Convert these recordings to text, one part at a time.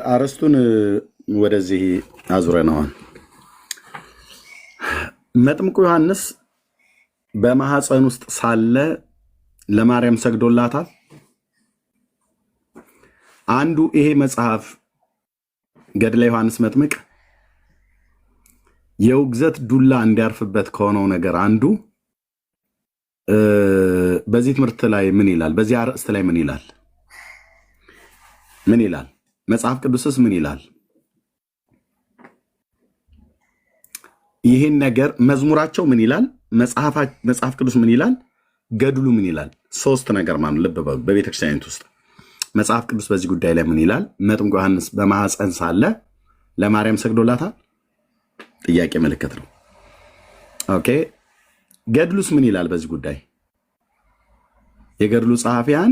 አርስቱን ወደዚህ አዙረነዋል። መጥምቁ ዮሐንስ በማህፀን ውስጥ ሳለ ለማርያም ሰግዶላታል። አንዱ ይሄ መጽሐፍ ገድለ ዮሐንስ መጥምቅ የውግዘት ዱላ እንዲያርፍበት ከሆነው ነገር አንዱ በዚህ ትምህርት ላይ ምን ይላል? በዚህ አርእስት ላይ ምን ይላል? ምን ይላል? መጽሐፍ ቅዱስስ ምን ይላል? ይሄን ነገር መዝሙራቸው ምን ይላል? መጽሐፍ ቅዱስ ምን ይላል? ገድሉ ምን ይላል? ሶስት ነገር ማለት ልብ በሉ። በቤተክርስቲያኒት ውስጥ መጽሐፍ ቅዱስ በዚህ ጉዳይ ላይ ምን ይላል? መጥምቁ ዮሐንስ በማህፀን ሳለ ለማርያም ሰግዶላታል? ጥያቄ ምልክት ነው። ኦኬ። ገድሉስ ምን ይላል በዚህ ጉዳይ? የገድሉ ጸሐፊያን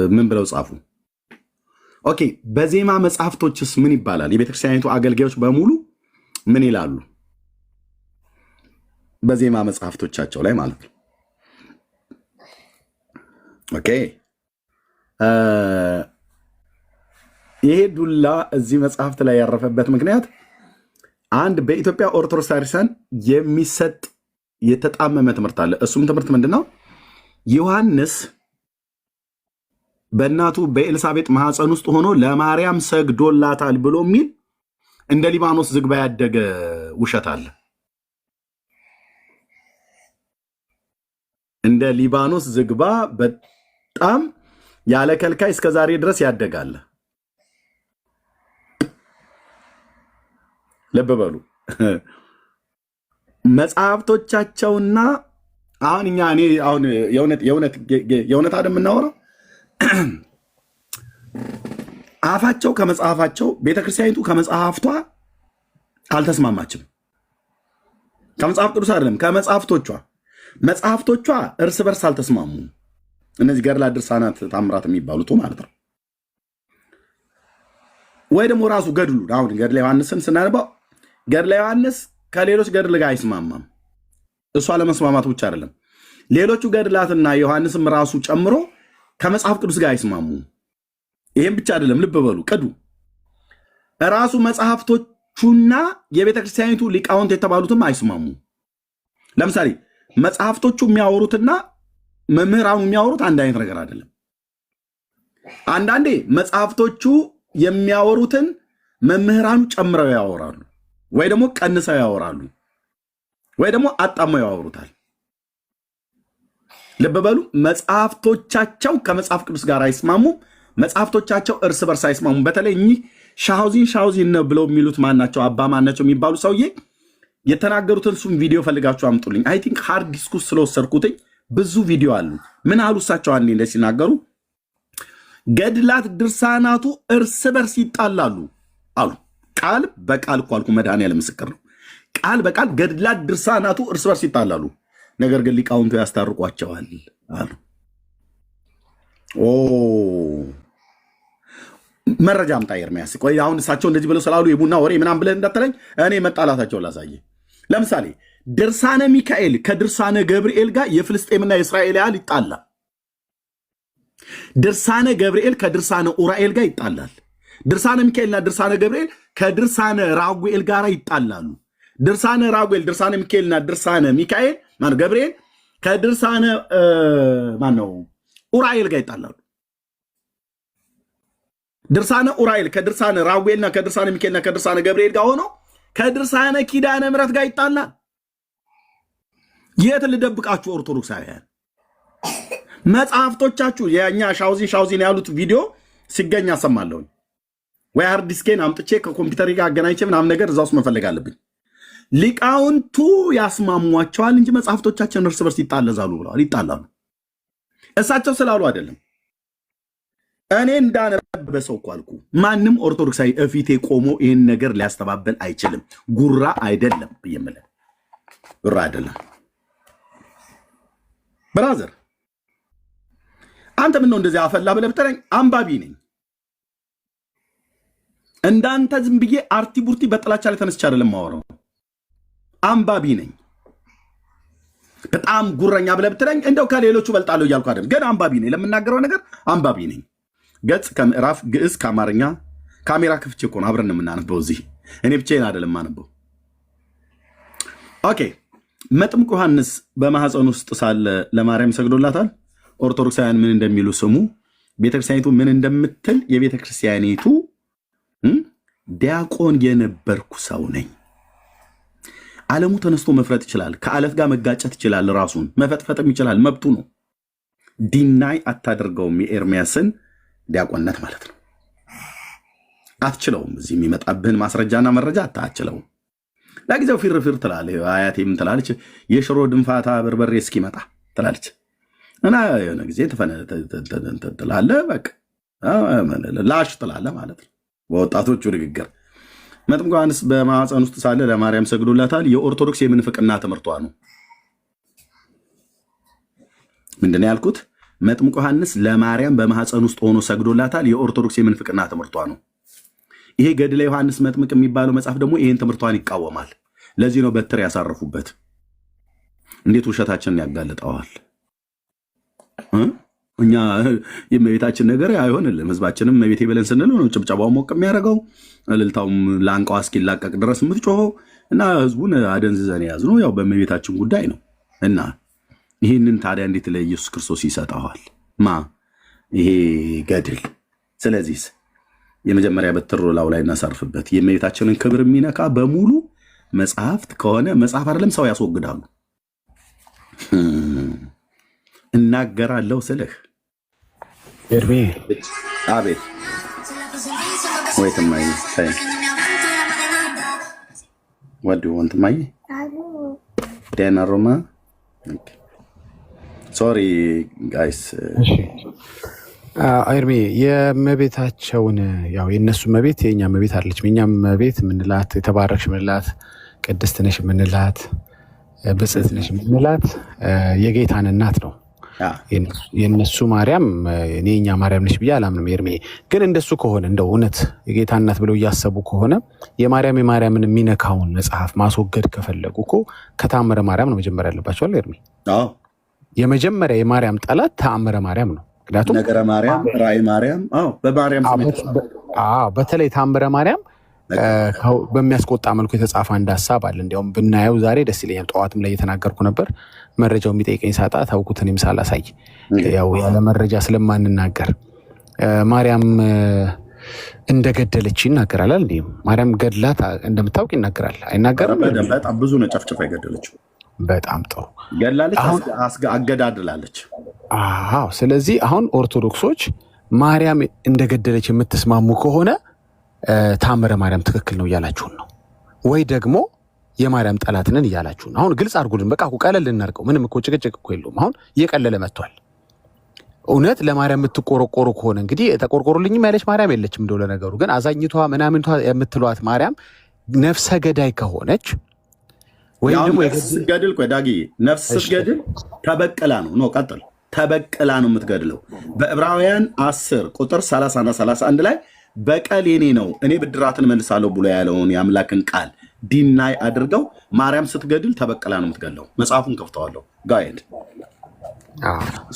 ምን ብለው ጻፉ? ኦኬ። በዜማ መጽሐፍቶችስ ምን ይባላል? የቤተክርስቲያኒቱ አገልጋዮች በሙሉ ምን ይላሉ? በዜማ መጽሐፍቶቻቸው ላይ ማለት ነው። ኦኬ። ይሄ ዱላ እዚህ መጽሐፍት ላይ ያረፈበት ምክንያት አንድ በኢትዮጵያ ኦርቶዶክስ ቤተክርስቲያን የሚሰጥ የተጣመመ ትምህርት አለ። እሱም ትምህርት ምንድነው? ዮሐንስ በእናቱ በኤልሳቤጥ ማህፀን ውስጥ ሆኖ ለማርያም ሰግዶላታል ብሎ የሚል እንደ ሊባኖስ ዝግባ ያደገ ውሸት አለ። እንደ ሊባኖስ ዝግባ በጣም ያለ ከልካይ እስከ ዛሬ ድረስ ያደጋል። ልብ በሉ። መጽሐፍቶቻቸውና አሁን እኔ አሁን የእውነት አይደል የምናወራው? አፋቸው ከመጽሐፋቸው፣ ቤተክርስቲያኒቱ ከመጽሐፍቷ አልተስማማችም። ከመጽሐፍ ቅዱስ አይደለም፣ መጽሐፍቶቿ እርስ በርስ አልተስማሙም። እነዚህ ገድላት፣ ድርሳናት፣ ታምራት የሚባሉት ማለት ነው። ወይ ደግሞ ራሱ ገድሉ አሁን ገድለ ዮሐንስን ስናነባው ገድለ ዮሐንስ ከሌሎች ገድል ጋር አይስማማም። እሷ ለመስማማት ብቻ አይደለም፣ ሌሎቹ ገድላትና ዮሐንስም ራሱ ጨምሮ ከመጽሐፍ ቅዱስ ጋር አይስማሙም። ይሄም ብቻ አይደለም፣ ልብ በሉ ቅዱ ራሱ መጽሐፍቶቹና የቤተክርስቲያኒቱ ሊቃውንት የተባሉትም አይስማሙም። ለምሳሌ መጽሐፍቶቹ የሚያወሩትና መምህራኑ የሚያወሩት አንድ አይነት ነገር አይደለም። አንዳንዴ መጽሐፍቶቹ የሚያወሩትን መምህራኑ ጨምረው ያወራሉ፣ ወይ ደግሞ ቀንሰው ያወራሉ፣ ወይ ደግሞ አጣመው ያወሩታል። ልብ በሉ መጽሐፍቶቻቸው ከመጽሐፍ ቅዱስ ጋር አይስማሙም። መጽሐፍቶቻቸው እርስ በርስ አይስማሙም። በተለይ እኚህ ሻውዚን ነው ብለው የሚሉት ማናቸው? አባ ማናቸው የሚባሉ ሰውዬ የተናገሩትን እሱም ቪዲዮ ፈልጋችሁ አምጡልኝ። አይ ቲንክ ሃርድ ዲስክ ውስጥ ስለወሰድኩትኝ ብዙ ቪዲዮ አሉ። ምን አሉ እሳቸው? አንዴ እንደ ሲናገሩ ገድላት ድርሳናቱ እርስ በርስ ይጣላሉ አሉ። ቃል በቃል እኮ አልኩ፣ መድኃኒዓለም ምስክር ነው። ቃል በቃል ገድላት ድርሳናቱ እርስ በርስ ይጣላሉ፣ ነገር ግን ሊቃውንቱ ያስታርቋቸዋል አሉ። መረጃ አምጣ ኤርምያስ። ቆይ አሁን እሳቸው እንደዚህ ብለው ስላሉ የቡና ወሬ ምናምን ብለህ እንዳትለኝ፣ እኔ መጣላታቸውን ላሳየ። ለምሳሌ ድርሳነ ሚካኤል ከድርሳነ ገብርኤል ጋር የፍልስጤምና የእስራኤል ያህል ይጣላል። ድርሳነ ገብርኤል ከድርሳነ ኡራኤል ጋር ይጣላል። ድርሳነ ሚካኤልና ድርሳነ ገብርኤል ከድርሳነ ራጉኤል ጋር ይጣላሉ። ድርሳነ ራጉኤል፣ ድርሳነ ሚካኤልና ድርሳነ ሚካኤል ማነው ገብርኤል ከድርሳነ ማነው ኡራኤል ጋር ይጣላሉ። ድርሳነ ኡራኤል ከድርሳነ ራጉኤልና ከድርሳነ ሚካኤልና ከድርሳነ ገብርኤል ጋር ሆኖ ከድርሳነ ኪዳነ ምሕረት ጋር ይጣላል። የት ልደብቃችሁ ኦርቶዶክሳውያን? መጽሐፍቶቻችሁ የኛ ሻውዚን ያሉት ቪዲዮ ሲገኝ አሰማለሁ ወይ ሃርድ ዲስኬን አምጥቼ ከኮምፒውተር ጋር አገናኝቼ ምናምን ነገር እዛ ውስጥ መፈለግ አለብኝ። ሊቃውንቱ ያስማሟቸዋል እንጂ መጽሐፍቶቻችን እርስ በርስ ይጣለዛሉ ብለዋል። ይጣላሉ እሳቸው ስላሉ አይደለም። እኔ እንዳነበበ ሰው እኮ አልኩ። ማንም ኦርቶዶክሳዊ እፊቴ ቆሞ ይህን ነገር ሊያስተባበል አይችልም። ጉራ አይደለም ብዬምለ ጉራ አይደለም። ብራዘር አንተ ምን ነው እንደዚህ አፈላ ብለህ ብትለኝ አንባቢ ነኝ። እንዳንተ ዝም ብዬ አርቲ ቡርቲ በጥላቻ ላይ ተነስቼ አይደለም ማወራው። አንባቢ ነኝ። በጣም ጉረኛ ብለህ ብትለኝ እንደው ከሌሎቹ በልጣለሁ እያልኩ አይደለም፣ ግን አንባቢ ነኝ። ለምናገረው ነገር አንባቢ ነኝ። ገጽ ከምዕራፍ ግዕዝ ከአማርኛ ካሜራ ክፍቼ እኮ ነው አብረን የምናነበው እዚህ። እኔ ብቻዬን አይደለም የማነበው። ኦኬ መጥምቁ ዮሐንስ በማህፀን ውስጥ ሳለ ለማርያም ሰግዶላታል። ኦርቶዶክሳውያን ምን እንደሚሉ ስሙ። ቤተክርስቲያኒቱ ምን እንደምትል የቤተክርስቲያኒቱ ዲያቆን የነበርኩ ሰው ነኝ። ዓለሙ ተነስቶ መፍረጥ ይችላል። ከአለት ጋር መጋጨት ይችላል። ራሱን መፈጥፈጥም ይችላል። መብቱ ነው። ዲናይ አታደርገውም። የኤርሚያስን ዲያቆንነት ማለት ነው። አትችለውም። እዚህ የሚመጣብህን ማስረጃና መረጃ አታችለውም። ለጊዜው ፊርፊር ትላለህ። አያቴ ምን ትላለች? የሽሮ ድንፋታ በርበሬ እስኪመጣ ትላለች። እና የሆነ ጊዜ ትላለህ፣ በቃ ላሽ ትላለህ ማለት ነው በወጣቶቹ ንግግር። መጥምቁ ዮሐንስ በማኅፀን ውስጥ ሳለ ለማርያም ሰግዶላታል። የኦርቶዶክስ የምንፍቅና ትምህርቷ ነው። ምንድን ነው ያልኩት? መጥምቁ ዮሐንስ ለማርያም በማኅፀን ውስጥ ሆኖ ሰግዶላታል። የኦርቶዶክስ የምንፍቅና ትምህርቷ ነው። ይሄ ገድለ ዮሐንስ መጥምቅ የሚባለው መጽሐፍ ደግሞ ይህን ትምህርቷን ይቃወማል። ለዚህ ነው በትር ያሳረፉበት። እንዴት ውሸታችንን ያጋልጠዋል። እኛ የእመቤታችን ነገር አይሆንልም። ህዝባችንም እመቤቴ ብለን ስንል ነው ጭብጨባው ሞቅ የሚያደርገው፣ እልልታውም ለአንቃዋ እስኪላቀቅ ድረስ የምትጮኸው እና ህዝቡን አደንዝዘን የያዝ ነው ያው በእመቤታችን ጉዳይ ነው። እና ይህንን ታዲያ እንዴት ለኢየሱስ ክርስቶስ ይሰጠዋል? ይሄ ገድል። ስለዚህ የመጀመሪያ በትር ላው ላይ እናሳርፍበት። የእመቤታችንን ክብር የሚነካ በሙሉ መጽሐፍት ከሆነ መጽሐፍ አይደለም ሰው ያስወግዳሉ። እናገራለሁ ስልህ ኤርሚ አቤት ወይትማይ ታይ what do you want ማይ ደና ሮማ ሶሪ ጋይስ ኤርሚ የመቤታቸውን ያው የነሱ መቤት የኛ መቤት አይደለች። የኛም መቤት ምንላት የተባረክሽ ምንላት ቅድስት ነሽ ምንላት ብጽዕት ነሽ ምንላት የጌታን እናት ነው። የነሱ ማርያም እኔ የኛ ማርያም ነሽ ብዬ አላምንም። ኤርሚ ግን እንደሱ ከሆነ እንደው እውነት የጌታ እናት ብለው እያሰቡ ከሆነ የማርያምን የሚነካውን መጽሐፍ ማስወገድ ከፈለጉ እኮ ከታምረ ማርያም ነው መጀመሪያ ያለባቸው አይደል ኤርሚ? የመጀመሪያ የማርያም ጠላት ተአምረ ማርያም ነው። ምክንያቱም ነገረ ማርያም፣ ራእይ ማርያም፣ በማርያም በተለይ ታምረ ማርያም በሚያስቆጣ መልኩ የተጻፈ አንድ ሀሳብ አለ። እንዲያውም ብናየው ዛሬ ደስ ይለኛል። ጠዋትም ላይ እየተናገርኩ ነበር። መረጃው የሚጠይቀኝ ሳጣ ታውቁትን ምሳላሳይ ያው ያለ መረጃ ስለማንናገር ማርያም እንደገደለች ይናገራል። እንዴ ማርያም ገድላት እንደምታውቅ ይናገራል አይናገርም? በጣም ብዙ ነው ጨፍጭፋ የገደለችው። በጣም ጥሩ ገላለች፣ አገዳድላለች። ስለዚህ አሁን ኦርቶዶክሶች ማርያም እንደገደለች የምትስማሙ ከሆነ ታምረ ማርያም ትክክል ነው እያላችሁን ነው ወይ ደግሞ የማርያም ጠላትንን እያላችሁን? አሁን ግልጽ አድርጉልን። በቃ ቀለል እናድርገው። ምንም እኮ ጭቅጭቅ እኮ የለውም። አሁን እየቀለለ መጥቷል። እውነት ለማርያም የምትቆረቆሩ ከሆነ እንግዲህ ተቆርቆሩልኝም ያለች ማርያም የለችም። እንደው ለነገሩ ግን አዛኝቷ ምናምንቷ የምትሏት ማርያም ነፍሰ ገዳይ ከሆነች ወይም ደግሞ ስትገድል ዳጊ ነፍስ ስትገድል ተበቅላ ነው ቀጥል ተበቅላ ነው የምትገድለው። በዕብራውያን 10 ቁጥር 30 እና 31 ላይ በቀል የኔ ነው እኔ ብድራትን መልሳለሁ ብሎ ያለውን የአምላክን ቃል ዲናይ አድርገው ማርያም ስትገድል ተበቅላ ነው የምትገድለው። መጽሐፉን ከፍተዋለሁ ጋይድ።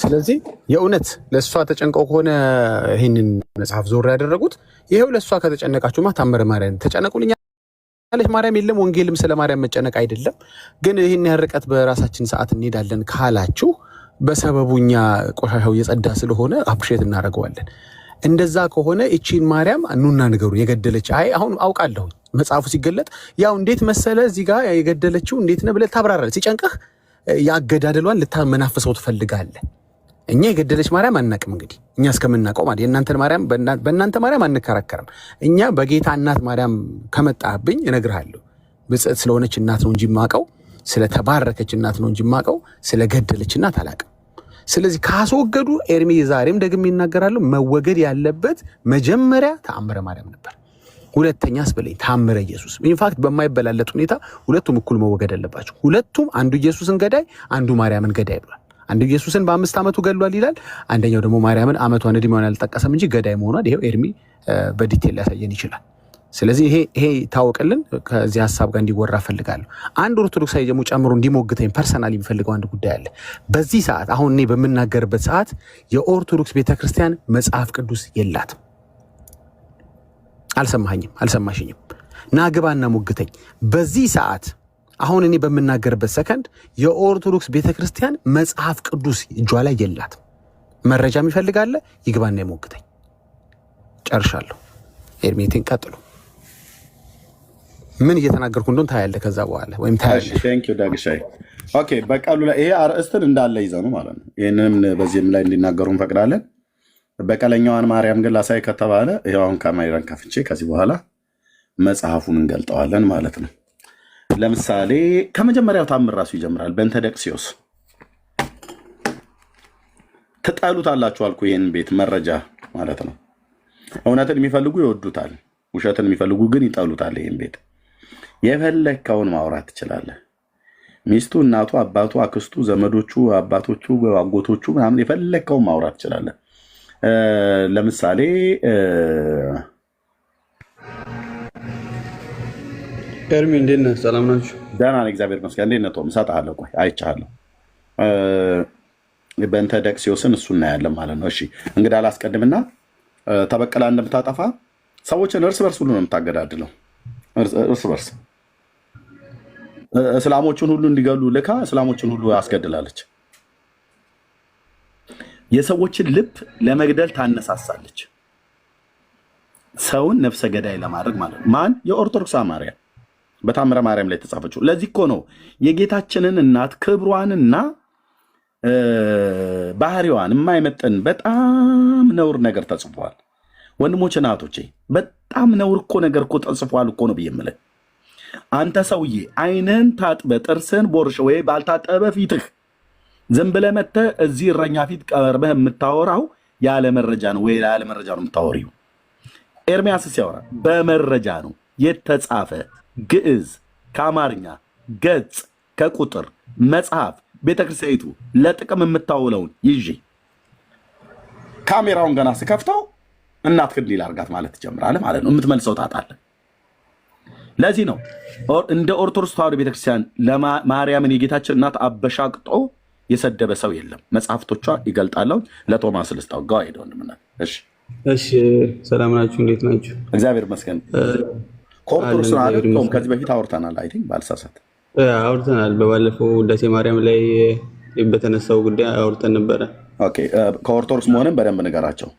ስለዚህ የእውነት ለእሷ ተጨንቀው ከሆነ ይህንን መጽሐፍ ዞር ያደረጉት ይሄው ለእሷ ከተጨነቃችሁማ ታምረ ማርያም ተጨነቁልኛ ያለች ማርያም የለም። ወንጌልም ስለ ማርያም መጨነቅ አይደለም። ግን ይህን ያርቀት በራሳችን ሰዓት እንሄዳለን ካላችሁ በሰበቡኛ ቆሻሻው እየጸዳ ስለሆነ አፕሼት እናደርገዋለን። እንደዛ ከሆነ እቺን ማርያም ኑና ንገሩ የገደለች አሁን አውቃለሁ መጽሐፉ ሲገለጥ ያው እንዴት መሰለ እዚህ ጋር የገደለችው እንዴት ነው ብለህ ታብራራለህ። ሲጨንቀህ ያገዳደሏን ልታመናፍሰው ትፈልጋለህ። እኛ የገደለች ማርያም አናቅም። እንግዲህ እኛ እስከምናውቀው ማለት የእናንተን ማርያም በእናንተ ማርያም አንከራከርም። እኛ በጌታ እናት ማርያም ከመጣብኝ እነግርሃለሁ። ብጽዕት ስለሆነች እናት ነው እንጂ የማውቀው፣ ስለተባረከች እናት ነው እንጂ የማውቀው፣ ስለገደለች እናት አላውቅም። ስለዚህ ካስወገዱ ኤርሚ ዛሬም ደግሜ ይናገራሉ፣ መወገድ ያለበት መጀመሪያ ተአምረ ማርያም ነበር። ሁለተኛ አስበለኝ ተአምረ ኢየሱስ። ኢንፋክት በማይበላለጥ ሁኔታ ሁለቱም እኩል መወገድ አለባቸው። ሁለቱም አንዱ ኢየሱስን ገዳይ፣ አንዱ ማርያምን ገዳይ ብሏል። አንዱ ኢየሱስን በ5 ዓመቱ ገድሏል ይላል። አንደኛው ደግሞ ማርያምን ዓመቷን ዕድሜዋን አልጠቀሰም እንጂ ገዳይ መሆኗን ይሄው ኤርሚ በዲቴል ሊያሳየን ይችላል። ስለዚህ ይሄ ታወቅልን። ከዚህ ሀሳብ ጋር እንዲወራ ፈልጋለሁ። አንድ ኦርቶዶክሳዊ ደግሞ ጨምሮ እንዲሞግተኝ ፐርሰናል የሚፈልገው አንድ ጉዳይ አለ። በዚህ ሰዓት አሁን እኔ በምናገርበት ሰዓት የኦርቶዶክስ ቤተክርስቲያን መጽሐፍ ቅዱስ የላትም። አልሰማሽኝም። ናግባና ሙግተኝ በዚህ ሰዓት አሁን እኔ በምናገርበት ሰከንድ የኦርቶዶክስ ቤተክርስቲያን መጽሐፍ ቅዱስ እጇ ላይ የላትም። መረጃም ይፈልጋለ ይግባና ይሞግተኝ። ጨርሻለሁ። ኤርሜቴን ቀጥሉ። ምን እየተናገርኩ እንደሆነ ታያለ ከዛ በኋላ ወይም ታያለ። ቴንክ ዩ ዳግሻይ። ኦኬ በቃሉ ላይ ይሄ አርእስትን እንዳለ ይዘኑ ማለት ነው። ይህንንም በዚህም ላይ እንዲናገሩ እንፈቅዳለን። በቀለኛዋን ማርያም ግን ላሳይ ከተባለ ይኸው አሁን ካሜራን ከፍቼ ከዚህ በኋላ መጽሐፉን እንገልጠዋለን ማለት ነው። ለምሳሌ ከመጀመሪያው ታምር ራሱ ይጀምራል። በእንተ ደቅሲዮስ ትጠሉታላችሁ አልኩ። ይህን ቤት መረጃ ማለት ነው። እውነትን የሚፈልጉ ይወዱታል፣ ውሸትን የሚፈልጉ ግን ይጠሉታል። ይህን ቤት የፈለግከውን ማውራት ትችላለህ። ሚስቱ፣ እናቱ፣ አባቱ፣ አክስቱ፣ ዘመዶቹ፣ አባቶቹ፣ አጎቶቹ ምናምን የፈለግከውን ማውራት ትችላለህ። ለምሳሌ ኤርሚ እንዴት ነህ? ሰላም ናችሁ? ደህና ነኝ እግዚአብሔር ይመስገን። እንዴት ነህ ቶም? እሰጥሃለሁ። ቆይ አይቼሃለሁ። በእንተ ደቅሲዮስን እሱ እናያለን ማለት ነው። እሺ እንግዲህ አላስቀድምና ተበቀላ እንደምታጠፋ ሰዎችን እርስ በርስ ሁሉ ነው የምታገዳድለው። እርስ በርስ እስላሞችን ሁሉ እንዲገሉ ልካ እስላሞችን ሁሉ አስገድላለች። የሰዎችን ልብ ለመግደል ታነሳሳለች። ሰውን ነፍሰ ገዳይ ለማድረግ ማለት ነው። ማን? የኦርቶዶክስ ማርያም በታምረ ማርያም ላይ ተጻፈችው። ለዚህ እኮ ነው የጌታችንን እናት ክብሯንና ባህሪዋን የማይመጥን በጣም ነውር ነገር ተጽፏል። ወንድሞች እናቶቼ፣ በጣም ነውር እኮ ነገር እኮ ተጽፏል እኮ ነው ብዬ የምልህ። አንተ ሰውዬ ዓይንህን ታጥበ ጥርስህን ቦርሽ ወይ ባልታጠበ ፊትህ ዝም ብለህ መተህ እዚህ እረኛ ፊት ቀርበህ የምታወራው ያለ መረጃ ነው ወይ ያለ መረጃ ነው የምታወሪው? ኤርሚያስ ሲያወራ በመረጃ ነው የተጻፈ ግዕዝ ከአማርኛ ገጽ ከቁጥር መጽሐፍ ቤተክርስቲያኒቱ ለጥቅም የምታውለውን ይዤ ካሜራውን ገና ስከፍተው እናት ክንዲ ላርጋት ማለት ትጀምራለህ ማለት ነው። የምትመልሰው ታጣለህ። ለዚህ ነው እንደ ኦርቶዶክስ ተዋሕዶ ቤተክርስቲያን ለማርያምን የጌታችን እናት አበሻቅጦ የሰደበ ሰው የለም። መጽሐፍቶቿ ይገልጣለሁ። ለቶማስ ልስጣው ጋር ሄደ ወንድምና። እሺ ሰላም ናችሁ? እንዴት ናችሁ? እግዚአብሔር ይመስገን። ከኦርቶዶክስ ነው ከዚህ በፊት አውርተናል። አይ ቲንክ ባልሳሳት አውርተናል። በባለፈው ውዳሴ ማርያም ላይ በተነሳው ጉዳይ አውርተን ነበረ። ኦኬ ከኦርቶዶክስ መሆንን በደንብ ንገራቸው።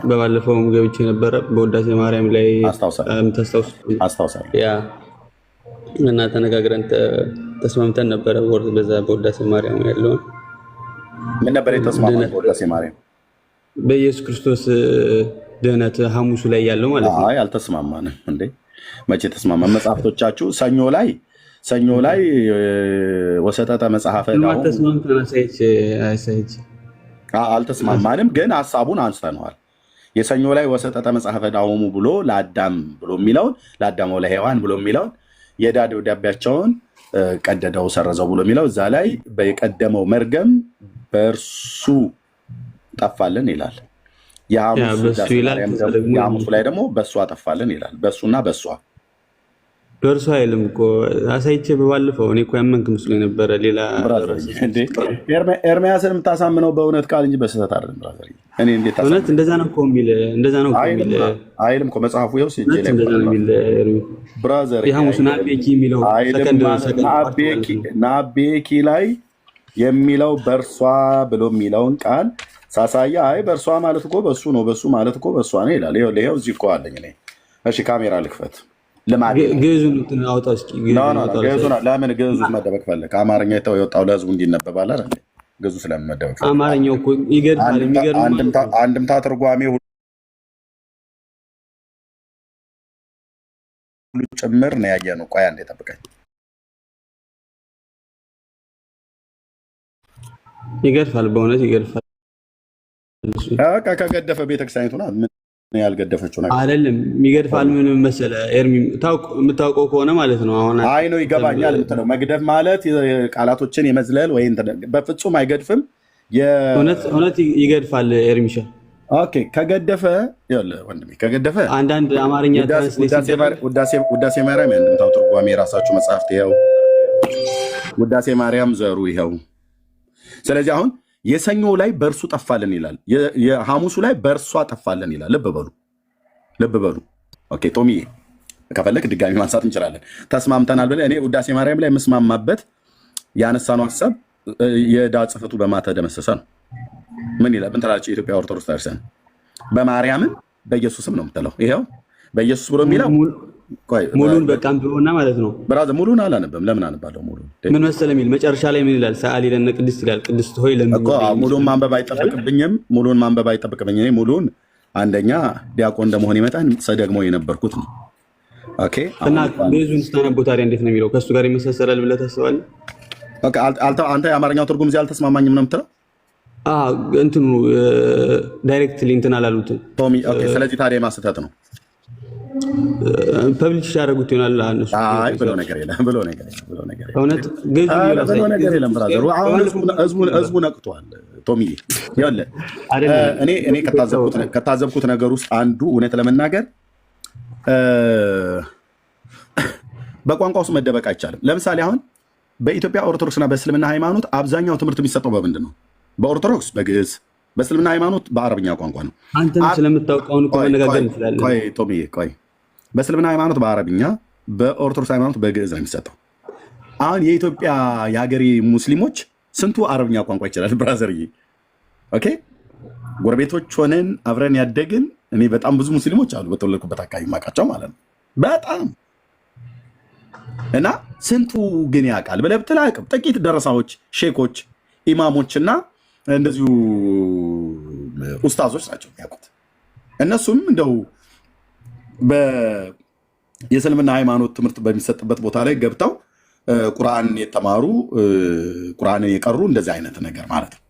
በባለፈውም ገብቼ ነበረ በውዳሴ ማርያም ላይ አስታውሳለሁ። ያ እና ተነጋግረን ተስማምተን ነበረ። በዛ በውዳሴ ማርያም ያለውን ምን ነበር የተስማማነው? በውዳሴ ማርያም በኢየሱስ ክርስቶስ ድህነት ሐሙሱ ላይ ያለው ማለት ነው። አይ አልተስማማንም እንዴ? መቼ ተስማማ? መጽሐፍቶቻችሁ ሰኞ ላይ ወሰጠጠ መጽሐፈ አልተስማማንም፣ ግን ሀሳቡን አንስተነዋል። የሰኞ ላይ ወሰጠጠ መጽሐፈ ዳሆሙ ብሎ ለአዳም ብሎ የሚለውን ለአዳም ለሔዋን ብሎ የሚለውን የዕዳ ደብዳቤያቸውን ቀደደው ሰረዘው ብሎ የሚለው እዛ ላይ የቀደመው መርገም በእርሱ ጠፋልን ይላል። የሐሙሱ ላይ ደግሞ በእሷ ጠፋልን ይላል። በእሱና በእሷ በእርሱ አይልም እኮ አሳይቼ በባለፈው። እኔ እኮ ያመንክ ምስሎ የነበረ ሌላ ኤርሚያስን የምታሳምነው በእውነት ቃል እንጂ በስህተት አይደለም። ብራዘር እኔ እንዴት እውነት እንደዛ ነው እኮ የሚል እንደዛ ነው አይልም እኮ መጽሐፉ ይኸው ሲጄ ላይ ብራዘር የሐሙሱ ናቤኪ የሚለው ናቤኪ ላይ የሚለው በእርሷ ብሎ የሚለውን ቃል ሳሳያ አይ በእርሷ ማለት እኮ በሱ ነው፣ በሱ ማለት እኮ በሷ ነው ይላል። ይኸው እዚህ እኮ አለኝ እኔ። እሺ ካሜራ ልክፈት። ግዕዙን አውጣ እስኪ። ለምን ግዕዙ መደበቅ ፈለግ? ከአማርኛ የወጣው ለህዝቡ እንዲነበባል አይደል? ግዕዙ ስለመደበቅ አማርኛው እኮ ይገድፋል። አንድምታ ትርጓሜ ሁሉ ጭምር ነው ያየነው። ቆይ አንዴ ጠብቀኝ። ይገድፋል፣ በእውነት ይገድፋል። ከገደፈ ቤተክርስቲያኒቱ ናት። ምን ያልገደፈችው ነገር አይደለም። የሚገድፋል ምን መሰለህ ኤርሚ፣ የምታውቀው ከሆነ ማለት ነው። አሁን አይ ነው ይገባኛል የምትለው መግደፍ ማለት ቃላቶችን የመዝለል ወይ በፍጹም አይገድፍም። እውነት ይገድፋል ኤርሚሻ። ኦኬ ከገደፈ ይኸውልህ ወንድሜ፣ ከገደፈ አንዳንድ አማርኛ ውዳሴ ማርያም የእንድምታው ትርጓሜ የራሳችሁ መጽሐፍት ይኸው፣ ውዳሴ ማርያም ዘሩ ይኸው። ስለዚህ አሁን የሰኞ ላይ በእርሱ ጠፋልን ይላል፣ የሐሙሱ ላይ በእርሷ ጠፋልን ይላል። ልብ በሉ ልብ በሉ። ኦኬ ቶሚ ከፈለክ ድጋሚ ማንሳት እንችላለን። ተስማምተናል ብለህ እኔ ውዳሴ ማርያም ላይ የምስማማበት ያነሳነው ሀሳብ የዕዳ ጽሕፈቱ በማ ተደመሰሰ ነው። ምን ይላል? ምን ትላለች የኢትዮጵያ ኦርቶዶክስ ቤተክርስቲያን? በማርያምን በኢየሱስም ነው የምትለው። ይኸው በኢየሱስ ብሎ የሚለው ሙሉን በቃም ቢሆንና ማለት ነው። ብራዘር ሙሉን አላነበም። ለምን አነባለሁ? ሙሉን ምን መሰለህ የሚል መጨረሻ ላይ ምን ይላል? ሰአሊ ለነ ቅድስት ይላል። ቅድስት ሆይ ሙሉን ማንበብ አይጠበቅብኝም። ሙሉን ማንበብ አይጠበቅብኝ። እኔ ሙሉን አንደኛ ዲያቆን እንደመሆን ይመጣን ሰደግሞ የነበርኩት ነው። ኦኬ እና ብዙን ስታነበው ታዲያ እንዴት ነው የሚለው? ከእሱ ጋር ይመሳሰላል ብለህ ታስባለህ? ኦኬ አንተ የአማርኛው ትርጉም እዚህ አልተስማማኝም ነው የምትለው? እንትኑ ዳይሬክትሊ እንትን አላሉትም ቶሚ። ኦኬ ስለዚህ ታዲያ ማስተት ነው ፐብሊሽ ያደረጉት ይሆናል። እነሱ አይ ብሎ ነገር የለም ብሎ ነገር የለም እውነት ግን ብሎ ነገር የለም። ብራዘሩ አሁን ህዝቡ ነቅቷል። ቶሚ ይኸውልህ እኔ ከታዘብኩት ነገር ውስጥ አንዱ እውነት ለመናገር በቋንቋ ውስጥ መደበቅ አይቻልም። ለምሳሌ አሁን በኢትዮጵያ ኦርቶዶክስና በእስልምና ሃይማኖት አብዛኛው ትምህርት የሚሰጠው በምንድን ነው? በኦርቶዶክስ በግዕዝ፣ በእስልምና ሃይማኖት በአረብኛ ቋንቋ ነው። አንተም ስለምታውቀውን መነጋገር እንችላለን። ቆይ ቶሚ ቆይ፣ በእስልምና ሃይማኖት በአረብኛ፣ በኦርቶዶክስ ሃይማኖት በግዕዝ ነው የሚሰጠው። አሁን የኢትዮጵያ የሀገሬ ሙስሊሞች ስንቱ አረብኛ ቋንቋ ይችላል? ብራዘርዬ ኦኬ፣ ጎረቤቶች ሆነን አብረን ያደግን እኔ በጣም ብዙ ሙስሊሞች አሉ በተወለድኩበት አካባቢ የማውቃቸው ማለት ነው በጣም እና ስንቱ ግን ያውቃል ብለህ ብትል አያውቅም። ጥቂት ደረሳዎች፣ ሼኮች፣ ኢማሞችና እንደዚሁ ኡስታዞች ናቸው የሚያውቁት። እነሱም እንደው የእስልምና ሃይማኖት ትምህርት በሚሰጥበት ቦታ ላይ ገብተው ቁርአን የተማሩ ቁርአንን የቀሩ እንደዚህ አይነት ነገር ማለት ነው።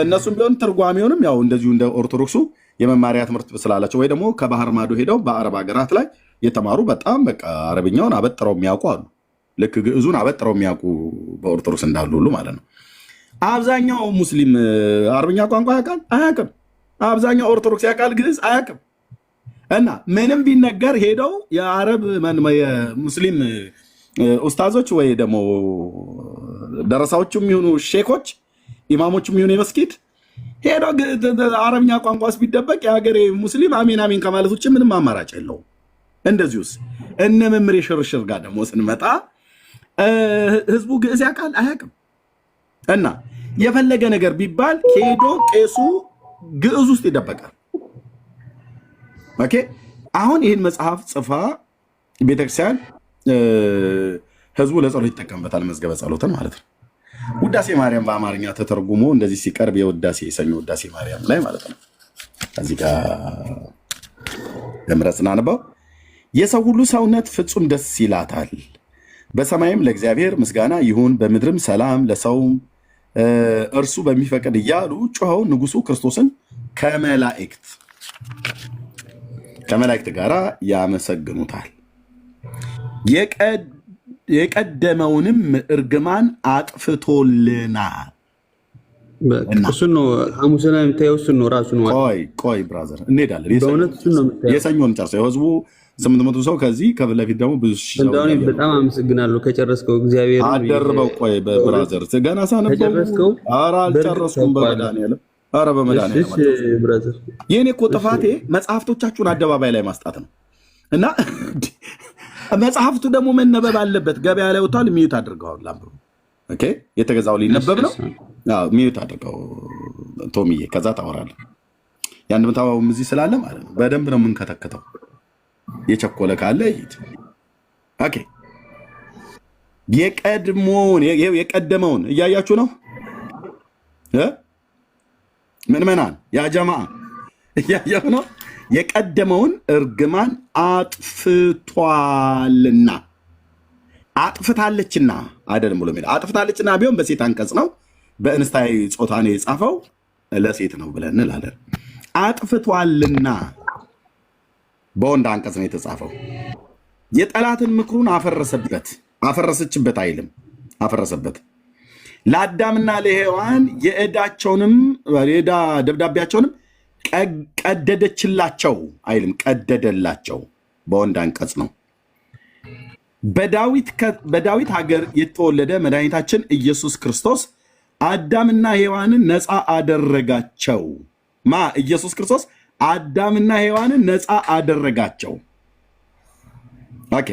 እነሱም ቢሆን ትርጓሜውንም ያው እንደዚሁ እንደ ኦርቶዶክሱ የመማሪያ ትምህርት ስላላቸው ወይ ደግሞ ከባህር ማዶ ሄደው በአረብ ሀገራት ላይ የተማሩ በጣም በቃ አረብኛውን አበጥረው የሚያውቁ አሉ። ልክ ግዕዙን አበጥረው የሚያውቁ በኦርቶዶክስ እንዳሉ ሁሉ ማለት ነው። አብዛኛው ሙስሊም አረብኛ ቋንቋ ያውቃል? አያውቅም። አብዛኛው ኦርቶዶክስ ያውቃል? ግዕዝ አያውቅም። እና ምንም ቢነገር ሄደው የአረብ የሙስሊም ኡስታዞች ወይ ደግሞ ደረሳዎቹም የሚሆኑ ሼኮች ኢማሞቹም የሚሆኑ የመስጊድ ሄደው አረብኛ ቋንቋ ውስጥ ቢደበቅ የሀገሬ ሙስሊም አሜን አሜን ከማለት ውጭ ምንም አማራጭ የለውም። እንደዚሁስ እነ መምሬ ሽርሽር ጋር ደግሞ ስንመጣ ህዝቡ ግዕዝ ያውቃል? አያውቅም። እና የፈለገ ነገር ቢባል ሄዶ ቄሱ ግዕዝ ውስጥ ይደበቃል። ኦኬ አሁን ይህን መጽሐፍ ጽፋ ቤተክርስቲያን ህዝቡ ለጸሎት ይጠቀምበታል፣ መዝገበ ጸሎትን ማለት ነው። ውዳሴ ማርያም በአማርኛ ተተርጉሞ እንደዚህ ሲቀርብ የውዳሴ የሰኞ ውዳሴ ማርያም ላይ ማለት ነው። ከዚህ ጋር ለምረጽ እናንባው። የሰው ሁሉ ሰውነት ፍጹም ደስ ይላታል፣ በሰማይም ለእግዚአብሔር ምስጋና ይሁን፣ በምድርም ሰላም ለሰውም እርሱ በሚፈቅድ እያሉ ጮኸው ንጉሱ ክርስቶስን ከመላእክት ጋር ያመሰግኑታል። የቀደመውንም እርግማን አጥፍቶልናል። እሱን ነው ሐሙስ ላይ የምታየው። እሱን ነው ራሱ ነው። ቆይ ብራዘር እንሄዳለን። የሰኞን ጨርሰው ህዝቡ 800 ሰው ከዚህ ከፊት ለፊት ደግሞ ብዙ ሺህ ሰው። በጣም አመሰግናለሁ ከጨረስከው እግዚአብሔር አደርበው። ቆይ ብራዘር ገና ሳነበው ኧረ አልጨረስኩም። በመድኃኒዓለም ኧረ በመድኃኒዓለም ብራዘር የኔ እኮ ጥፋቴ መጽሐፍቶቻችሁን አደባባይ ላይ ማስጣት ነው። እና መጽሐፍቱ ደግሞ መነበብ አለበት። ገበያ ላይ ወጥቷል። ሚዩት አድርገዋል። ላምብሩ ኦኬ የተገዛው ሊነበብ ነው። ሚዩት አድርገው ቶሚዬ፣ ከዛ ታወራለህ። ያን ምታውም እዚህ ስላለ ማለት ነው። በደንብ ነው የምንከተከተው። የቸኮለ ካለ ይሄድ። ኦኬ የቀደመውን እያያችሁ ነው ምዕመናን፣ ያ ጀማዓ እያያችሁ ነው። የቀደመውን እርግማን አጥፍቷልና አጥፍታለችና አይደለም ብሎ የሚለው አጥፍታለችና ቢሆን በሴት አንቀጽ ነው። በእንስታዊ ጾታ ነው የጻፈው፣ ለሴት ነው ብለን እንላለን። አጥፍቷልና በወንድ አንቀጽ ነው የተጻፈው። የጠላትን ምክሩን አፈረሰችበት አይልም፣ አፈረሰበት። ለአዳምና ለሔዋን የዕዳ ደብዳቤያቸውንም ቀደደችላቸው አይልም፣ ቀደደላቸው። በወንድ አንቀጽ ነው። በዳዊት ሀገር የተወለደ መድኃኒታችን ኢየሱስ ክርስቶስ አዳምና ሔዋንን ነፃ አደረጋቸው። ኢየሱስ ክርስቶስ አዳምና ሔዋንን ነፃ አደረጋቸው። ኦኬ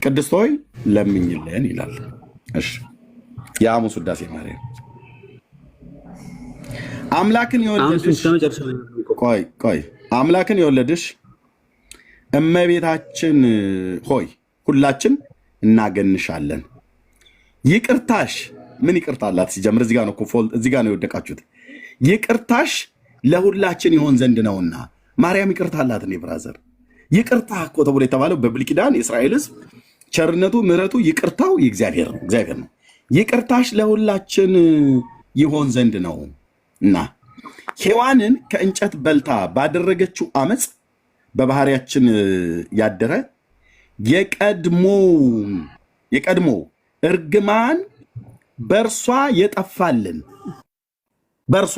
ቅድስት ሆይ ለምኝልን ይላል። እሺ የሐሙስ ውዳሴ ማርያም አምላክን የወለድሽ ቆይ አምላክን የወለድሽ እመቤታችን ሆይ ሁላችን እናገንሻለን። ይቅርታሽ ምን ይቅርታ አላት? ሲጀምር እዚህ ጋር ነው የወደቃችሁት። ይቅርታሽ ለሁላችን ይሆን ዘንድ ነውና ማርያም ይቅርታ አላት። እኔ ብራዘር ይቅርታ እኮ ተብሎ የተባለው በብሉይ ኪዳን የእስራኤል ሕዝብ ቸርነቱ፣ ምሕረቱ፣ ይቅርታው የእግዚአብሔር ነው። ይቅርታሽ ለሁላችን ይሆን ዘንድ ነው እና ሔዋንን ከእንጨት በልታ ባደረገችው አመፅ በባህሪያችን ያደረ የቀድሞ እርግማን በእርሷ የጠፋልን በእርሷ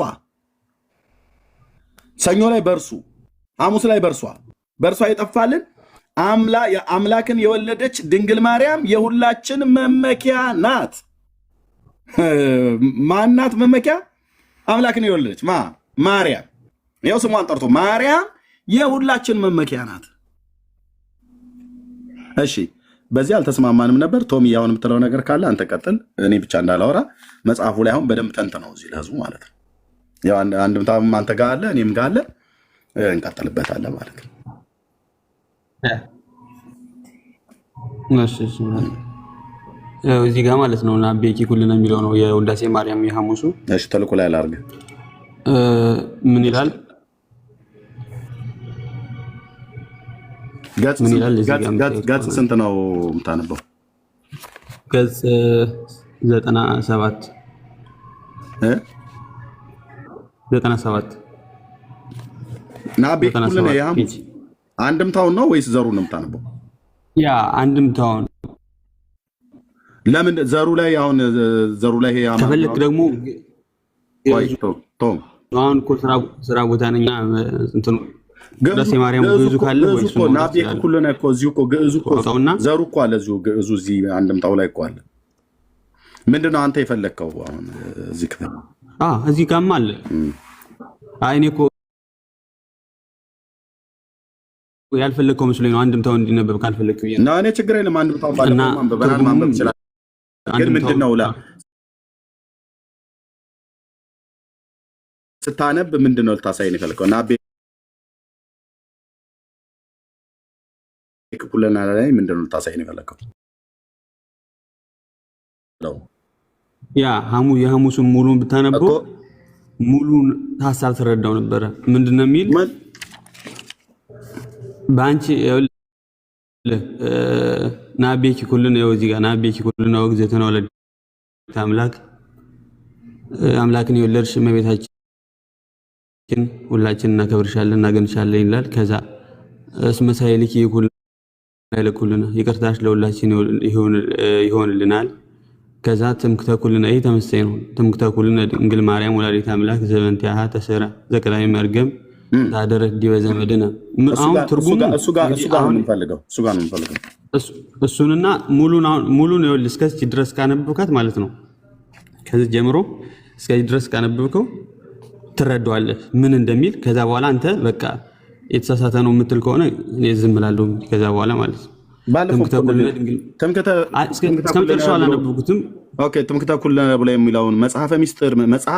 ሰኞ ላይ በእርሱ ሐሙስ ላይ በእርሷ የጠፋልን አምላክን የወለደች ድንግል ማርያም የሁላችን መመኪያ ናት። ማናት መመኪያ? አምላክን የወለደች ማርያም። ያው ስሟን ጠርቶ ማርያም የሁላችን መመኪያ ናት። እሺ በዚህ አልተስማማንም ነበር። ቶሚ ያሁን የምትለው ነገር ካለ አንተ ቀጥል፣ እኔ ብቻ እንዳላወራ። መጽሐፉ ላይ አሁን በደንብ ተንትነው እዚህ ለህዝቡ ማለት ነው። ያው አንድምታም አንተ ጋር አለ እኔም ጋር አለ፣ እንቀጥልበታለን ማለት ነው። እዚህ ጋር ማለት ነው እና ቤኪ ኩልነ የሚለው ነው የውዳሴ ማርያም የሐሙሱ። እሺ ተልኮ ላይ ላርግ ምን ይላል? ገጽ ስንት ነው የምታነበው? ገጽ 97 ና ቤኪ ኩልነ የሐሙስ አንድምታውን ነው ወይስ ዘሩን ነው የምታነበው? ያ አንድምታውን። ለምን ዘሩ ላይ አሁን ዘሩ ላይ ከፈለክ ደግሞ አሁን እኮ ስራ ቦታ ነኝ እንትኑ ውዳሴ ማርያም ግዕዙ ካለ ወይስ ና ቤኪ ኩልነ እኮ እዚሁ እኮ ግዕዙ እኮ ዘሩ እኮ አለ እዚሁ ግዕዙ እዚህ አንድምታው ላይ እኮ አለ። ምንድነው አንተ የፈለከው አሁን እዚህ ክፍል? እዚህ ጋርም አለ። አይ እኔ እኮ ያልፈለከው መስሎኝ ነው አንድምታው እንዲነበብ ካልፈለክ ብዬ ነው። እኔ ችግር የለም አንድምታው ባለማንበብ ማንበብ ይችላል። ግን ምንድነው ስታነብ ምንድነው ልታሳይ ነው የፈለከው? እና ቤኪ ኩልነ ላይ ምንድነው ልታሳይ ነው የፈለከው? ያ የሐሙሱን ሙሉን ብታነበው ሙሉን ሐሳብ ተረዳው ነበረ። ምንድነው የሚል በአንቺ ና ቤኪ ኩልነ ነው እዚህ ጋር ና ቤኪ ኩልነ ወግዘተና ወለድተ አምላክ አምላክን የወለድሽ እመቤታችን ሁላችን እናከብርሻለን እናገንሻለን ይላል። ከዛ እስመ ሳይልኪ ኩልነ ይቅርታሽ ለሁላችን ይሆንልናል። ከዛ ትምክህተ ኩልነ ይሄ ተመሳሳይ ነው። ትምክህተ ኩልነ ድንግል ማርያም ወላዲተ አምላክ ዘበንቲሃ ተሰራ ዘቀዳሚ መርገም ታደረክ ዲበ ዘመድነ። አሁን ትርጉሙ እሱ ጋር ነው የምንፈልገው። እሱንና ሙሉን ይኸውልህ እስከዚህ ድረስ ካነበብካት ማለት ነው። ከዚህ ጀምሮ እስከዚህ ድረስ ካነበብከው ትረዳዋለህ ምን እንደሚል። ከዛ በኋላ አንተ በቃ የተሳሳተ ነው የምትል ከሆነ እኔ ዝም እላለሁ። ከዛ በኋላ ማለት ነው እስከመጨረሻው አላነበብኩትም። ትምክህተ ኩልነ ብሎ የሚለውን መጽሐፍ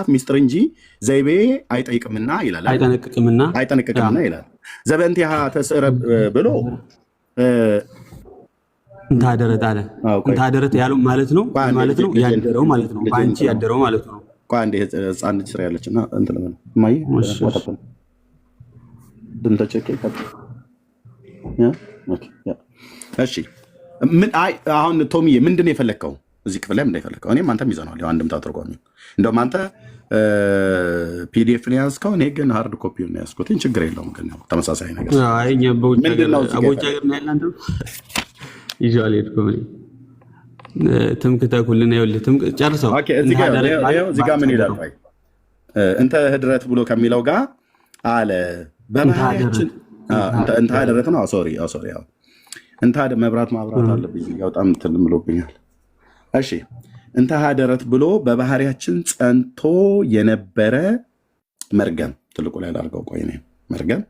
ሚስጥር እንጂ ዘይቤ አይጠይቅምና ይላል፣ አይጠነቅቅምና ይላል። ዘበንቲሃ ተስዕረ ብሎ እንታደረት አለ። እንታደረት ያለው ማለት ነው ያደረው ማለት ነው። በአንቺ ያደረው ማለት ነው። አንዴ ህፃን ልጅ ስራ ያለችና እንትን ለምን ማይ ወጣፈን ድንተቸከ እሺ ምን አሁን ቶሚዬ ምንድን ነው የፈለከው? እዚህ ክፍል ላይ ምንድን ነው የፈለከው? እኔም አንተም ይዘነዋል። ያው አንድምታ ተርጓሚ እንደውም አንተ ፒዲኤፍ ነው ያዝከው፣ እኔ ግን ሃርድ ኮፒ ነው ያዝኩት። ችግር የለውም ግን ያው ተመሳሳይ ነገር አይኛ በውጭ ሀገር ነው ያላንተ ይዟል ሄድኩ። ትምክህተ ኩልነ ይኸውልህ ጨርሰው። ኦኬ እዚህ ጋር ምን ይላል? እንተ ህድረት ብሎ ከሚለው ጋር አለ በባህሪያችን እንተ ህድረት ነው። ሶሪ ያው እንተ መብራት አለብኝ ያው በጣም እንትን ብሎብኛል። እሺ እንተ ሀደረት ብሎ በባህሪያችን ጸንቶ የነበረ መርገም ትልቁ ላይ ላድርገው። ቆይ መርገም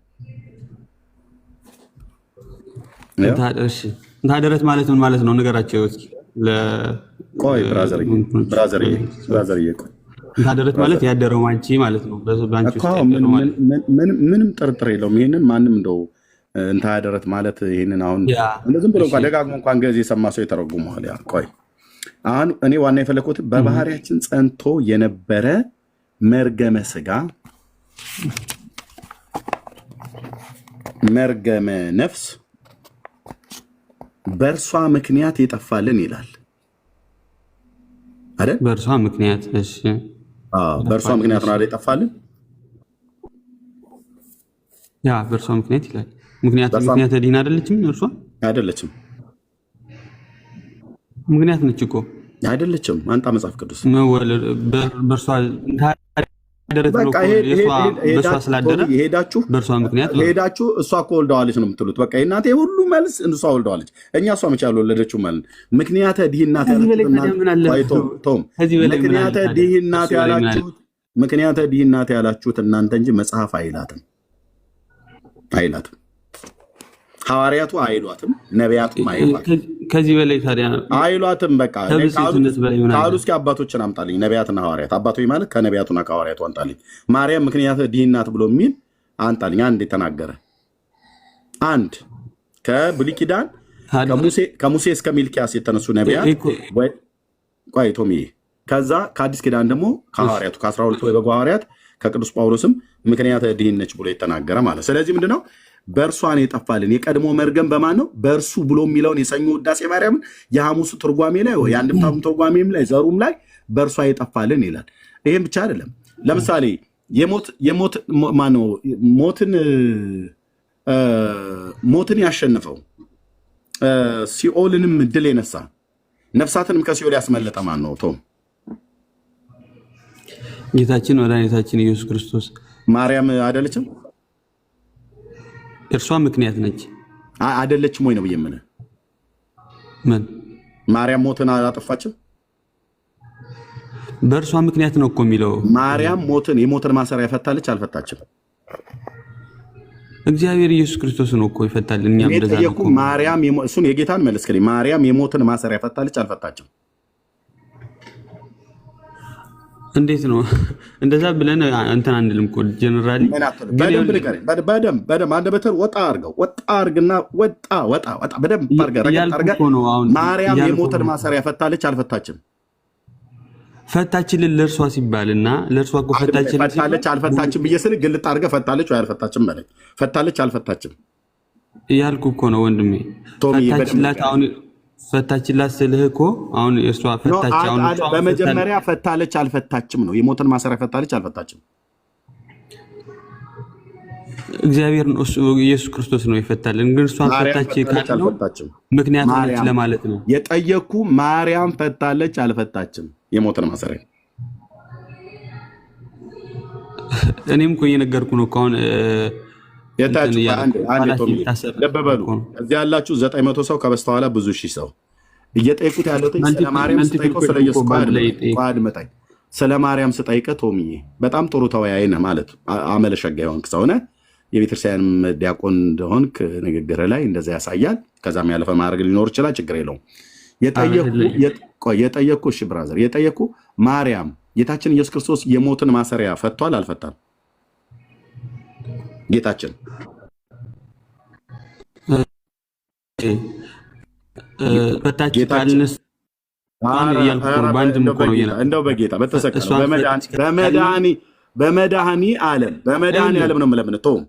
እንታደረት ማለት ምን ማለት ነው? ንገራቸው እስኪ። ቆይ ብራዘር ቆይ እንታደረት ማለት ያደረው አንቺ ማለት ነው። በአንቺ ውስጥ ያደረው ማለት ምንም ጥርጥር የለውም። ይሄንን ማንም እንደው እንታደረት ማለት ይሄንን አሁን ዝም ብሎ እንኳን ደጋግሞ እንኳን ገዝ የሰማ ሰው የተረጉመዋል። ያ ቆይ አሁን እኔ ዋና የፈለኩት በባህሪያችን ጸንቶ የነበረ መርገመ ስጋ መርገመ ነፍስ በእርሷ ምክንያት የጠፋልን ይላል አይደል? በእርሷ ምክንያት እሺ፣ በእርሷ ምክንያት ነው አይደል የጠፋልን? ያ በእርሷ ምክንያት ይላል። ምክንያት ዲን አይደለችም? እርሷ አይደለችም፣ ምክንያት ነች እኮ አይደለችም። አንጣ መጽሐፍ ቅዱስ በእርሷ በእሷ ስላደረ ሄዳችሁ እሷ እኮ ወልደዋለች ነው የምትሉት። በቃ እናቴ ሁሉ መልስ እሷ ወልደዋለች። እኛ እሷ መቼ ያልወለደችው ማለት ምክንያተ ድህነት ያላችሁት እናንተ እንጂ መጽሐፍ አይላትም። ሐዋርያቱ አይሏትም፣ ነቢያቱም አይሏትም። ከዚህ በላይ ታዲያ አይሏትም። በቃ ካሉ እስኪ አባቶችን አምጣልኝ፣ ነቢያትና ሐዋርያት። አባቶች ማለት ከነቢያቱና ከሐዋርያቱ አንጣልኝ። ማርያም ምክንያት ድህነት ብሎ የሚል አንጣልኝ። አንድ የተናገረ አንድ ከብሉይ ኪዳን ከሙሴ እስከ ሚልኪያስ የተነሱ ነቢያት ቆይ ቶሚዬ፣ ከዛ ከአዲስ ኪዳን ደግሞ ከሐዋርያቱ ከ12 የበጉ ሐዋርያት ከቅዱስ ጳውሎስም ምክንያት ድህነች ብሎ የተናገረ ማለት። ስለዚህ ምንድነው በእርሷን የጠፋልን? የቀድሞ መርገም በማን ነው? በእርሱ ብሎ የሚለውን የሰኞ ውዳሴ ማርያምን የሐሙሱ ትርጓሜ ላይ ወይ የአንድምታው ትርጓሜም ላይ ዘሩም ላይ በእርሷ የጠፋልን ይላል። ይሄም ብቻ አይደለም። ለምሳሌ ሞትን ያሸነፈው ሲኦልንም ድል የነሳ ነፍሳትንም ከሲኦል ያስመለጠ ማን ነው? ቶም ጌታችን መድኃኒታችን ኢየሱስ ክርስቶስ። ማርያም አይደለችም? እርሷ ምክንያት ነች አይደለችም ወይ ነው የምልህ። ምን ማርያም ሞትን አላጠፋችም? በእርሷ ምክንያት ነው እኮ የሚለው። ማርያም የሞትን ማሰሪያ ፈታለች አልፈታችም? እግዚአብሔር ኢየሱስ ክርስቶስ ነው እኮ ይፈታል። እኛም እንደዛ ነው እኮ። ማርያም እሱን የጌታን መልስከኝ። ማርያም የሞትን ማሰሪያ ፈታለች አልፈታችም? እንዴት ነው እንደዛ ብለን እንትን አንልም እኮ ጀነራሊ። በደንብ አንደበትህን ወጣ አድርግና ወጣ በደንብ አድርገህ ማርያም የሞትን ማሰሪያ ፈታለች አልፈታችም? ፈታችልን ለእርሷ ሲባልና ለእርሷ እኮ ፈታለች አልፈታችም ብዬ ስልህ ግልጥ አድርገህ ፈታለች ወይ አልፈታችም በለኝ። ፈታለች አልፈታችም እያልኩ እኮ ነው ወንድሜ። ፈታችላት ስልህ እኮ አሁን እርሷ ፈታች። አሁን በመጀመሪያ ፈታለች አልፈታችም ነው። የሞትን ማሰሪያ ፈታለች አልፈታችም? እግዚአብሔር ነው ኢየሱስ ክርስቶስ ነው የፈታልን። ግን እርሷ ፈታች ካለው ምክንያት ነች ለማለት ነው የጠየቅኩ። ማርያም ፈታለች አልፈታችም የሞትን ማሰሪያ? እኔም እኮ እየነገርኩ ነው አሁን። ለበበሉ እዚህ ያላችሁ 900 ሰው ከበስተኋላ ብዙ ሺህ ሰው እየጠየቁት ያለው ስለ ማርያም ስጠይቀው ስለ ኢየሱስ አድመጣኝ። ስለ ማርያም ስጠይቀህ ቶሚዬ በጣም ጥሩ ተወያይ ነህ ማለት አመለሸጋ የሆንክ ሰው ነህ። የቤተክርስቲያን ዲያቆን እንደሆንክ ንግግር ላይ እንደዛ ያሳያል። ከዛም ያለፈ ማድረግ ሊኖር ይችላል፣ ችግር የለውም። የጠየቅኩ እሺ ብራዘር፣ የጠየቅኩ ማርያም ጌታችን ኢየሱስ ክርስቶስ የሞትን ማሰሪያ ፈቷል አልፈታም? ጌታችን እንደው በጌታ በተሰቀለው በመድኃኒ ዓለም ነው የምለምንህ። ተውም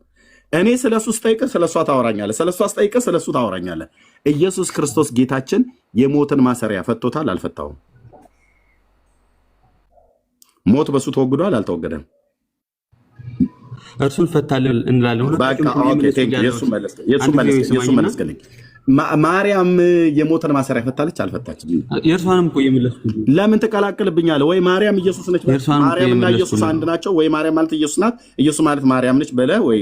እኔ ስለሱ ስጠይቅህ ስለሷ ታወራኛለህ፣ ስለሷ ስጠይቅህ ስለሱ ታወራኛለህ። ኢየሱስ ክርስቶስ ጌታችን የሞትን ማሰሪያ ፈቶታል አልፈታውም? ሞት በሱ ተወግዷል አልተወገደም? እርሱን ፈታልን እንላለን። የሱ መለስክልኝ። ማርያም የሞትን ማሰሪያ ፈታለች አልፈታችም? የእርሷንም እኮ የመለስኩት። ለምን ትቀላቅልብኛለህ? ወይ ማርያም ኢየሱስ ነች፣ ማርያምና ኢየሱስ አንድ ናቸው፣ ወይ ማርያም ማለት ኢየሱስ ናት፣ ኢየሱስ ማለት ማርያም ነች በለ ወይ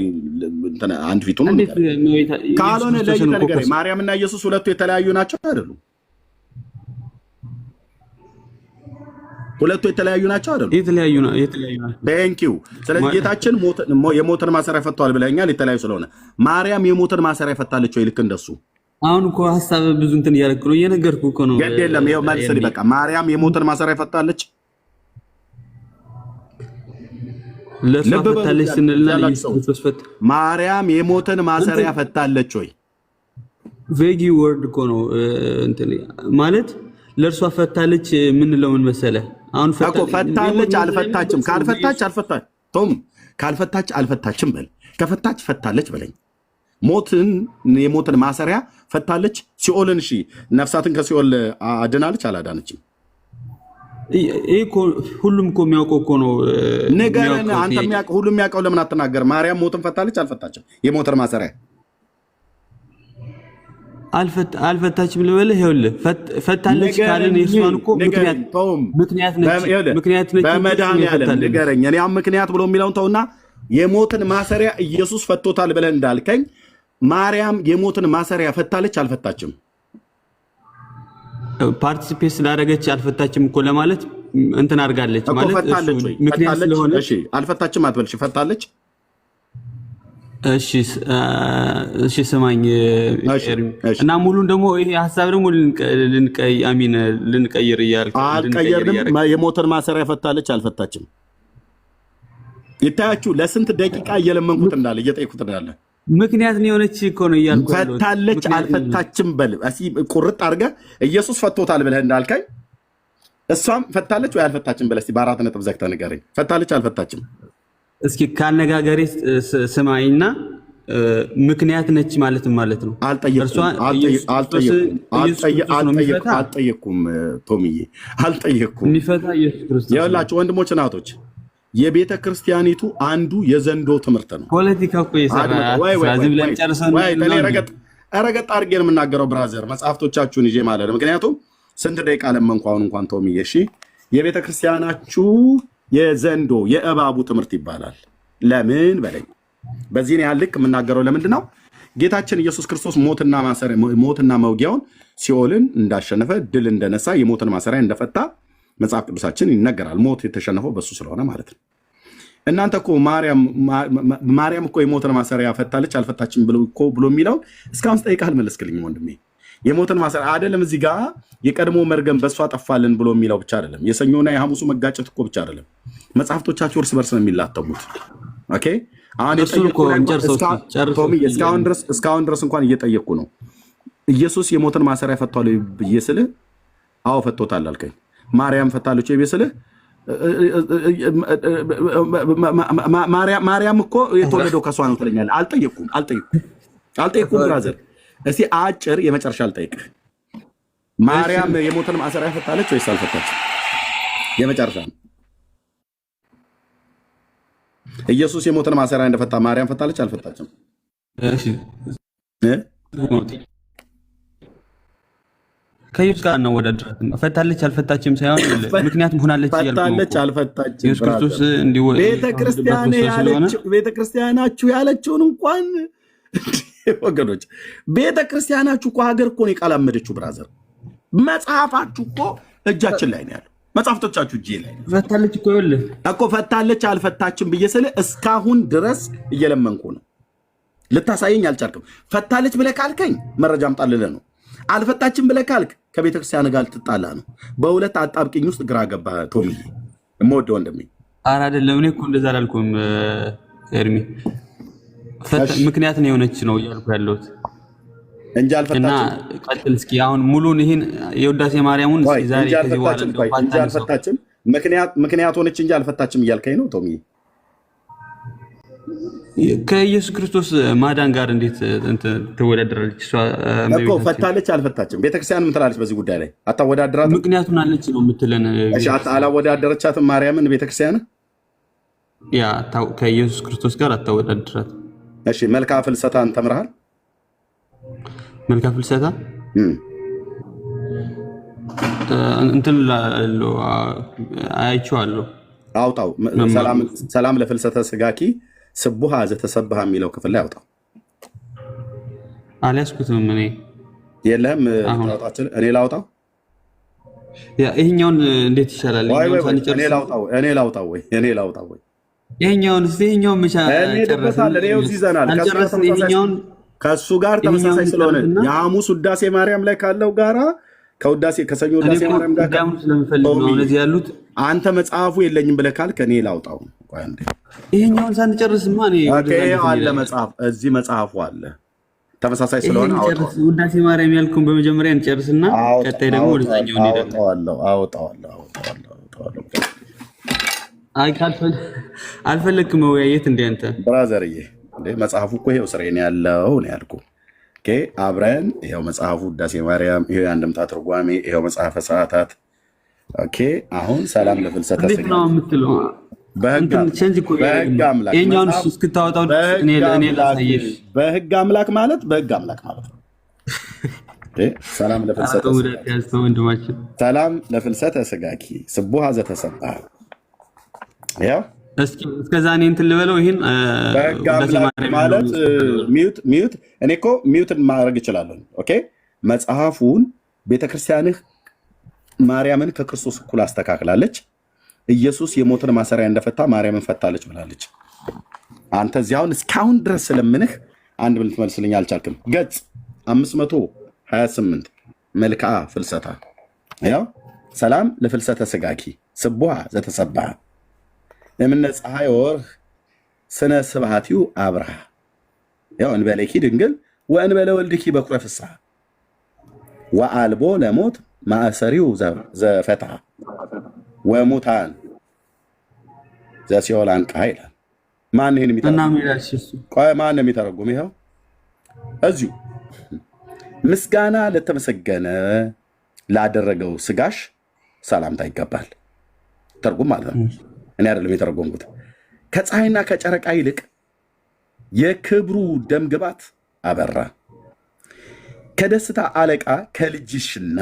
አንድ ፊቱ ነው። ካልሆነ ለይተህ ንገረኝ። ማርያምና ኢየሱስ ሁለቱ የተለያዩ ናቸው አይደሉም? ሁለቱ የተለያዩ ናቸው አይደሉም? የተለያዩ ናቸው። ቴንኪው። ስለዚህ ጌታችን የሞትን ማሰሪያ ፈቷል ብለኛል፣ የተለያዩ ስለሆነ። ማርያም የሞትን ማሰሪያ ፈታለች ወይ? ልክ እንደሱ አሁን እኮ ሐሳብ ብዙ እንትን እያደረክ ነው፣ እየነገርኩህ እኮ ነው። ግድ የለም ይኸው መልስልኝ በቃ። ማርያም የሞትን ማሰሪያ ፈታለች? ለእሷ ፈታለች ስንልና ለኢየሱስ ፈታ። ማርያም የሞትን ማሰሪያ ፈታለች ወይ? ቬጊ ወርድ እኮ ነው እንትን ማለት ለእርሷ ፈታለች የምንለው ምን መሰለህ? አሁን ፈታለች አልፈታችም። ካልፈታች አልፈታች ቶም ካልፈታች አልፈታችም በል። ከፈታች ፈታለች በለኝ። የሞትን ማሰሪያ ፈታለች። ሲኦልን እሺ ነፍሳትን ከሲኦል አድናለች አላዳነችም? ሁሉም እኮ የሚያውቀው እኮ ነው። ንገረን አንተ። ሁሉም የሚያውቀው ለምን አትናገር? ማርያም ሞትን ፈታለች አልፈታችም? የሞትን ማሰሪያ አልፈታችም ልበልህ? ይኸውልህ ፈታለች ካልን የእሷን እኮ ምክንያት ነች። በመድኃኒዓለም ንገረኝ። እኔ አሁን ምክንያት ብሎ የሚለውን ተውና የሞትን ማሰሪያ ኢየሱስ ፈቶታል ብለህ እንዳልከኝ ማርያም የሞትን ማሰሪያ ፈታለች አልፈታችም? ፓርቲሲፔት ስላደረገች አልፈታችም እኮ ለማለት እንትን አድርጋለች ማለት ፈታለች ወይ? ምክንያት ስለሆነ እሺ አልፈታችም አትበልሽ፣ ፈታለች። እሺ ስማኝ እና ሙሉን ደግሞ ይሄ ሐሳብ ደግሞ ልንቀይር እያልኩ አልቀየርንም። የሞትን ማሰሪያ ፈታለች አልፈታችም? ይታያችሁ ለስንት ደቂቃ እየለመንኩት እንዳለ እየጠየኩት እንዳለ ምክንያት ነው የሆነች እኮ ነው እያልኩ ፈታለች አልፈታችም በል እስኪ ቁርጥ አድርገህ ኢየሱስ ፈቶታል ብለህ እንዳልከኝ እሷም ፈታለች ወይ አልፈታችም ብለህ እስኪ በአራት ነጥብ ዘግተህ ንገረኝ። ፈታለች አልፈታችም? እስኪ ካነጋገሬ ስማኝና ምክንያት ነች ማለትም ማለት ነው። አልጠየኩም ቶምዬ አልጠየኩም። የሚፈታ ኢየሱስ ክርስቶስ ይኸውላችሁ ወንድሞች እናቶች የቤተ ክርስቲያኒቱ አንዱ የዘንዶ ትምህርት ነው። ፖለቲካ እኮ ይሰራ ስለዚህ ብለን ጨርሰን ረገጥ አድርጌ ነው የምናገረው ብራዘር፣ መጽሐፍቶቻችሁን ይዤ ማለት ነው። ምክንያቱም ስንት ደቂቃ ለመንኩ አሁን እንኳን ቶምዬ። እሺ የቤተ ክርስቲያናችሁ የዘንዶ የእባቡ ትምህርት ይባላል። ለምን በለኝ። በዚህ ያህል ልክ የምናገረው ለምንድን ነው? ጌታችን ኢየሱስ ክርስቶስ ሞትና መውጊያውን ሲኦልን እንዳሸነፈ ድል እንደነሳ የሞትን ማሰሪያ እንደፈታ መጽሐፍ ቅዱሳችን ይነገራል። ሞት የተሸነፈው በሱ ስለሆነ ማለት ነው። እናንተ እኮ ማርያም እኮ የሞትን ማሰሪያ ፈታለች አልፈታችም ብሎ የሚለው እስካሁን ስጠይቅህ አልመለስክልኝም ወንድሜ። የሞትን ማሰሪያ አይደለም እዚህ ጋር የቀድሞ መርገም በእሷ ጠፋልን ብሎ የሚለው ብቻ አይደለም። የሰኞና የሐሙሱ መጋጨት እኮ ብቻ አይደለም። መጽሐፍቶቻችሁ እርስ በርስ ነው የሚላተሙት። ኦኬ አሁን እስካሁን ድረስ እንኳን እየጠየቅኩ ነው። ኢየሱስ የሞትን ማሰሪያ ፈቷል ብዬ ስልህ አዎ ፈቶታል አልከኝ። ማርያም ፈታለች ወይ ስልህ ማርያም እኮ የተወለደው ከሷ ነው ትለኛለህ። አልጠየቅኩም ብራዘር። እስኪ አጭር የመጨረሻ አልጠይቅህ። ማርያም የሞትን ማሰሪያ ፈታለች ወይስ አልፈታችም? የመጨረሻ ኢየሱስ የሞትን ማሰሪያ እንደፈታ ማርያም ፈታለች አልፈታችም? ከኢየሱስ ጋር እናወዳድራት። ፈታለች አልፈታችም ሳይሆን ምክንያቱም ሆናለች እያልኩ ፈታለች አልፈታችም። ኢየሱስ ክርስቶስ ቤተክርስቲያናችሁ ያለችውን እንኳን ወገኖች፣ ቤተክርስቲያናችሁ እኮ ሀገር እኮ ነው የቃላመደችው ብራዘር። መጽሐፋችሁ እኮ እጃችን ላይ ነው ያለው። መጽሐፍቶቻችሁ እጄ ላይ ነው። ፈታለች እኮ ይኸውልህ እኮ ፈታለች አልፈታችም ብዬ ስልህ እስካሁን ድረስ እየለመንኩ ነው። ልታሳየኝ አልቻልክም። ፈታለች ብለህ ካልከኝ መረጃ አምጣልልህ ነው። አልፈታችም ብለህ ካልክ ከቤተክርስቲያን ጋር ልትጣላ ነው። በሁለት አጣብቂኝ ውስጥ ግራ ገባ ቶምዬ፣ የምወደው ወንድሜ። ኧረ አይደለም፣ እኔ እኮ እንደዛ አላልኩም ኤርሚ። ምክንያት ነው የሆነች ነው እያልኩ ያለሁት እንጂ አልፈታችም። እና ቀጥል እስኪ አሁን ሙሉን ይሄን የውዳሴ ማርያሙን እስኪ ዛሬ ከዚህ በኋላ እንጂ አልፈታችም ምክንያት ሆነች እንጂ አልፈታችም እያልከኝ ነው ቶምዬ። ከኢየሱስ ክርስቶስ ማዳን ጋር እንዴት ትወዳደራለች? እሷ እኮ ፈታለች አልፈታችም። ቤተክርስቲያን ምን ትላለች በዚህ ጉዳይ ላይ? አታወዳድራትም? ምክንያቱን አለች ነው የምትለን። እሺ አላወዳደረቻትም ማርያምን ቤተክርስቲያን? ያ ከኢየሱስ ክርስቶስ ጋር አታወዳድራትም። እሺ መልክአ ፍልሰታን ተምረሃል? መልክአ ፍልሰታ እንትን አይቼዋለሁ። አውጣው። ሰላም ለፍልሰተ ስጋኪ ስቡሃ ዘተሰብሃ የሚለው ክፍል ላይ አውጣው። አልያዝኩትም እኔ። የለህም? እኔ ላውጣው? ይሄኛውን እንዴት ይሻላል? እኔ ላውጣው ወይ? ይሄኛውን መቻ ጨረስን። ይሄኛውን ከእሱ ጋር ተመሳሳይ ስለሆነ የሐሙስ ውዳሴ ማርያም ላይ ካለው ጋራ ከሰኞ ውዳሴ ማርያም ጋር ያሉት አንተ መጽሐፉ የለኝም ብለህ ካልክ እኔ ላውጣው። ይሄኛውን ሳንጨርስማ አለ መጽሐፍ እዚህ መጽሐፉ አለ ተመሳሳይ ስለሆነ ውዳሴ ማርያም ያልኩን በመጀመሪያ እንጨርስና ቀጣይ ደግሞ ወደዛኛው እንሄዳለን። አወጣዋለሁ። አይ አልፈለግክም መወያየት እንደ አንተ ብራዘርዬ፣ መጽሐፉ እኮ ይሄው ስሬ ነው ያለው ነው ያልኩ። አብረን ይሄው መጽሐፉ ውዳሴ ማርያም፣ ይሄው የአንድምታ ትርጓሜ፣ ይሄው መጽሐፈ ሰዓታት። አሁን ሰላም ለፍልሰተ ስጋ ነው የምትለው በህግ አምላክ ማለት በህግ አምላክ ማለት ነው። ሰላም ለፍልሰተ ስጋኪ ስቡሐ ዘተሰብሐ። ያው እስከዛ እኔ እንትን ልበለው ይሄን በህግ አምላክ ማለት ሚዩት እኔ እኮ ሚዩት ማድረግ እችላለሁ። መጽሐፉን ቤተክርስቲያንህ ማርያምን ከክርስቶስ እኩል አስተካክላለች። ኢየሱስ የሞትን ማሰሪያ እንደፈታ ማርያምን ፈታለች ብላለች። አንተ እዚያውን እስካሁን ድረስ ስለምንህ አንድ ብል ትመልስልኝ አልቻልክም። ገጽ 528 መልክዓ ፍልሰታ። ያው ሰላም ለፍልሰተ ስጋኪ ስቡሐ ዘተሰብሐ እምነ ፀሐይ ወርህ ስነ ስብሐቲሁ አብርሃ። ያው እንበለኪ ድንግል ወእንበለ ወልድኪ በኩረ ፍስሐ ወአልቦ ለሞት ማእሰሪው ዘፈትሐ ወሙታን ዘሲኦል አንቃ ይላል። ማን ይሄን የሚተረጉም? ይኸው እዚሁ ምስጋና ለተመሰገነ ላደረገው ስጋሽ ሰላምታ ይገባል። ተርጉም ማለት ነው። እኔ አይደለም የተረጎምኩት። ከፀሐይና ከጨረቃ ይልቅ የክብሩ ደምግባት አበራ። ከደስታ አለቃ ከልጅሽና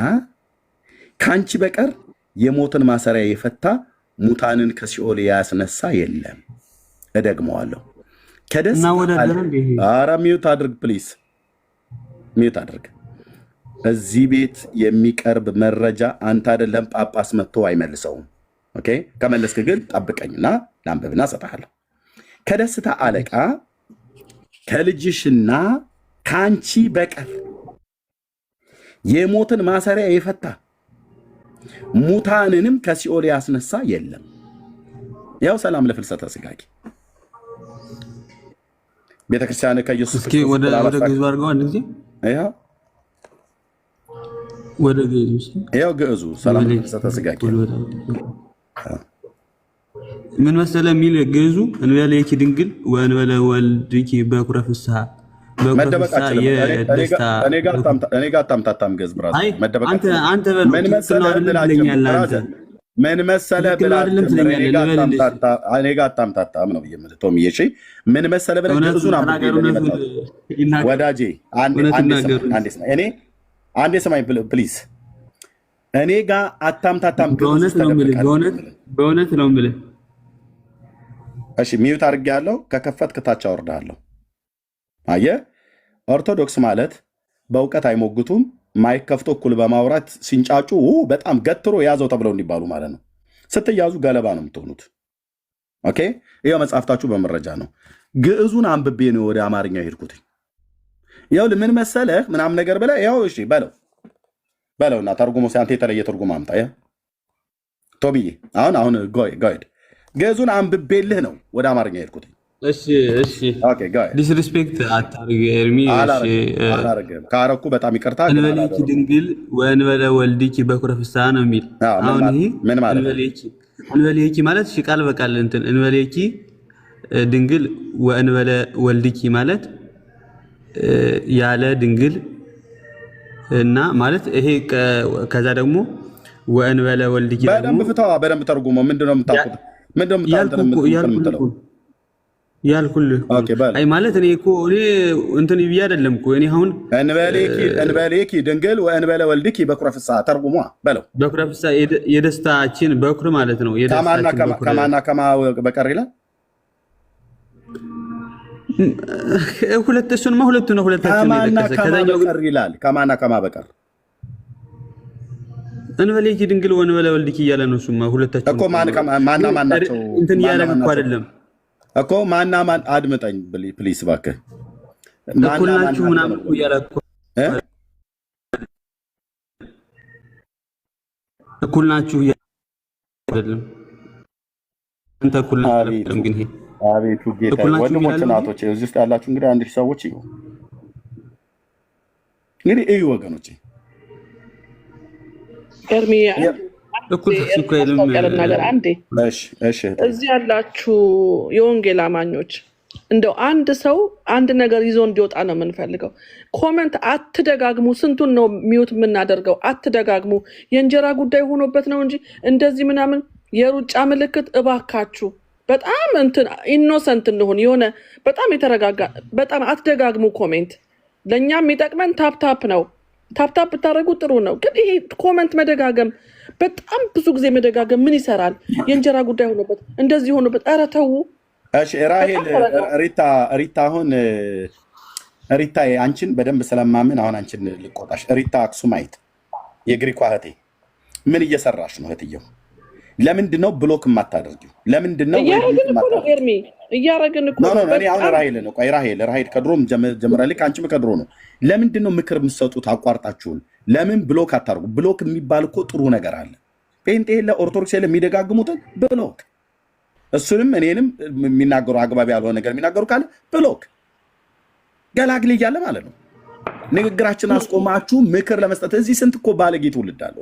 ከአንቺ በቀር የሞትን ማሰሪያ የፈታ ሙታንን ከሲኦል ያስነሳ የለም። እደግመዋለሁ። ኧረ ሚዩት አድርግ ፕሊዝ፣ ሚዩት አድርግ። እዚህ ቤት የሚቀርብ መረጃ አንተ አይደለም ጳጳስ መጥቶ አይመልሰውም። ከመለስክ ግን ጠብቀኝና ላንብብና እሰጥሃለሁ። ከደስታ አለቃ ከልጅሽና ከአንቺ በቀር የሞትን ማሰሪያ የፈታ ሙታንንም ከሲኦል ያስነሳ የለም። ያው ሰላም ለፍልሰተ ስጋኪ ቤተክርስቲያን ከኢየሱስ ወደ ግዕዙ አድርገው አንድ ጊዜ ወደ ግዕዙ ሰላም ለፍልሰተ ስጋኪ ምን መሰለህ የሚል ግዕዙ እንበለኪ ድንግል ወእንበለ ወልድኪ በኩረ ፍስሐ እኔ ጋር አታምታታም። ገዝ ብራዘር ምን መሰለህ ብለህ እኔ ጋር አታምታታም ነው የምልህ። ቶምዬ ምን መሰለህ ብለህ ግዕዙን ወዳጄ አንዴ ስማኝ ፕሊዝ። እኔ ጋር አታምታታም። በእውነት ነው የምልህ። እሺ ሚዩት አድርጌያለሁ። ከከፈትክ ታች አወርድሃለሁ። አየህ፣ ኦርቶዶክስ ማለት በእውቀት አይሞግቱም። ማይክ ከፍቶ እኩል በማውራት ሲንጫጩ በጣም ገትሮ ያዘው ተብለው እንዲባሉ ማለት ነው። ስትያዙ ገለባ ነው የምትሆኑት። ይኸው መጽሐፍታችሁ በመረጃ ነው። ግዕዙን አንብቤ ነው ወደ አማርኛ ሄድኩት። ይኸው ምን መሰለህ ምናምን ነገር ብለህ ይኸው እሺ በለውና ተርጉሞ ሲያንተ የተለየ ትርጉም አምጣ። ቶብዬ አሁን ጋይድ ግዕዙን አንብቤልህ ነው ወደ አማርኛ ሄድኩት። እሺ ዲስሪስፔክት አታርግ ኤርሚ። ካረኩ በጣም ይቅርታ። እንበለኪ ድንግል ወእንበለ ወልድኪ በኩረ ፍስሐ ነው የሚል። አሁን ይሄ ምን ማለት ነው? እንበለኪ ማለት እሺ ቃል በቃል እንትን እንበለኪ ድንግል ወእንበለ ወልድኪ ማለት ያለ ድንግል እና ማለት ይሄ ከዛ ደግሞ ወእንበለ ወልድኪ በደንብ ፍታዋ፣ በደንብ ተርጉሞ። ምንድነው የምታውቁት? ያልኩልህ አይ ማለት እኔ እንትን ብዬ አይደለም እኮ እኔ አሁን እንበሌኪ ድንግል ወእንበለ ወልድኪ በኩረ ፍስሐ ተርጉሟ በለው። በኩረ ፍስሐ የደስታችን በኩር ማለት ነው። ከማና ከማ በቀር ይላል። እሱንማ ሁለቱ ነው። ሁለታችን በቀር ይላል። ከማና ከማ በቀር እንበሌኪ ድንግል ወእንበለ ወልድኪ እያለ ነው። እሱማ ሁለታችን እኮ ማና ማናቸው እንትን እያደረግን እኮ አይደለም እኮ ማና ማን። አድምጠኝ ፕሊስ እባክህ። እኩል ናችሁ ምናምን እኮ እያላችሁ እኩል ናችሁ አይደለም። አንተ እኩል አይደለም ግን ይሄ አቤቱ ጌታ ወንድሞች እናቶች እዚህ ውስጥ ያላችሁ እንግዲህ አንድ ሰዎች ይሁ እንግዲህ እዩ ወገኖች ኤርሚ እኩል ሲኮይልም ነገር አንዴ እሺ እዚህ ያላችሁ የወንጌል አማኞች እንደው አንድ ሰው አንድ ነገር ይዞ እንዲወጣ ነው የምንፈልገው። ኮሜንት አትደጋግሙ። ስንቱን ነው ሚውት የምናደርገው? አትደጋግሙ። የእንጀራ ጉዳይ ሆኖበት ነው እንጂ እንደዚህ ምናምን የሩጫ ምልክት እባካችሁ በጣም ኢኖሰንት እንሆን። የሆነ በጣም የተረጋጋ በጣም አትደጋግሙ ኮሜንት። ለእኛም የሚጠቅመን ታፕታፕ ነው። ታፕታፕ ብታደርጉ ጥሩ ነው። ግን ይሄ ኮሜንት መደጋገም በጣም ብዙ ጊዜ መደጋገም ምን ይሰራል? የእንጀራ ጉዳይ ሆኖበት እንደዚህ ሆኖበት ኧረ ተው። እሺ ራሄል ሪታ አሁን ሪታ አንቺን በደንብ ስለማምን አሁን አንቺን ልቆጣሽ። ሪታ አክሱማይት የግሪኳ እህቴ ምን እየሰራሽ ነው እህትየው? ለምንድን ነው ብሎክ የማታደርጊው? ለምንድን ነው እያረግን እኮ ነው ኤርሚ እያረግን እኮ ነው። እኔ አሁን ራሄል ከድሮም ጀምራለች። ከአንቺም ከድሮ ነው። ለምንድን ነው ምክር የምትሰጡት አቋርጣችሁን? ለምን ብሎክ አታደርጉ? ብሎክ የሚባል እኮ ጥሩ ነገር አለ። ጴንጤ ለኦርቶዶክስ የሚደጋግሙትን ብሎክ እሱንም እኔንም የሚናገሩ አግባብ ያልሆነ ነገር የሚናገሩ ካለ ብሎክ ገላግል እያለ ማለት ነው። ንግግራችን አስቆማችሁ ምክር ለመስጠት እዚህ ስንት እኮ ባለጌ ትውልድ አለ።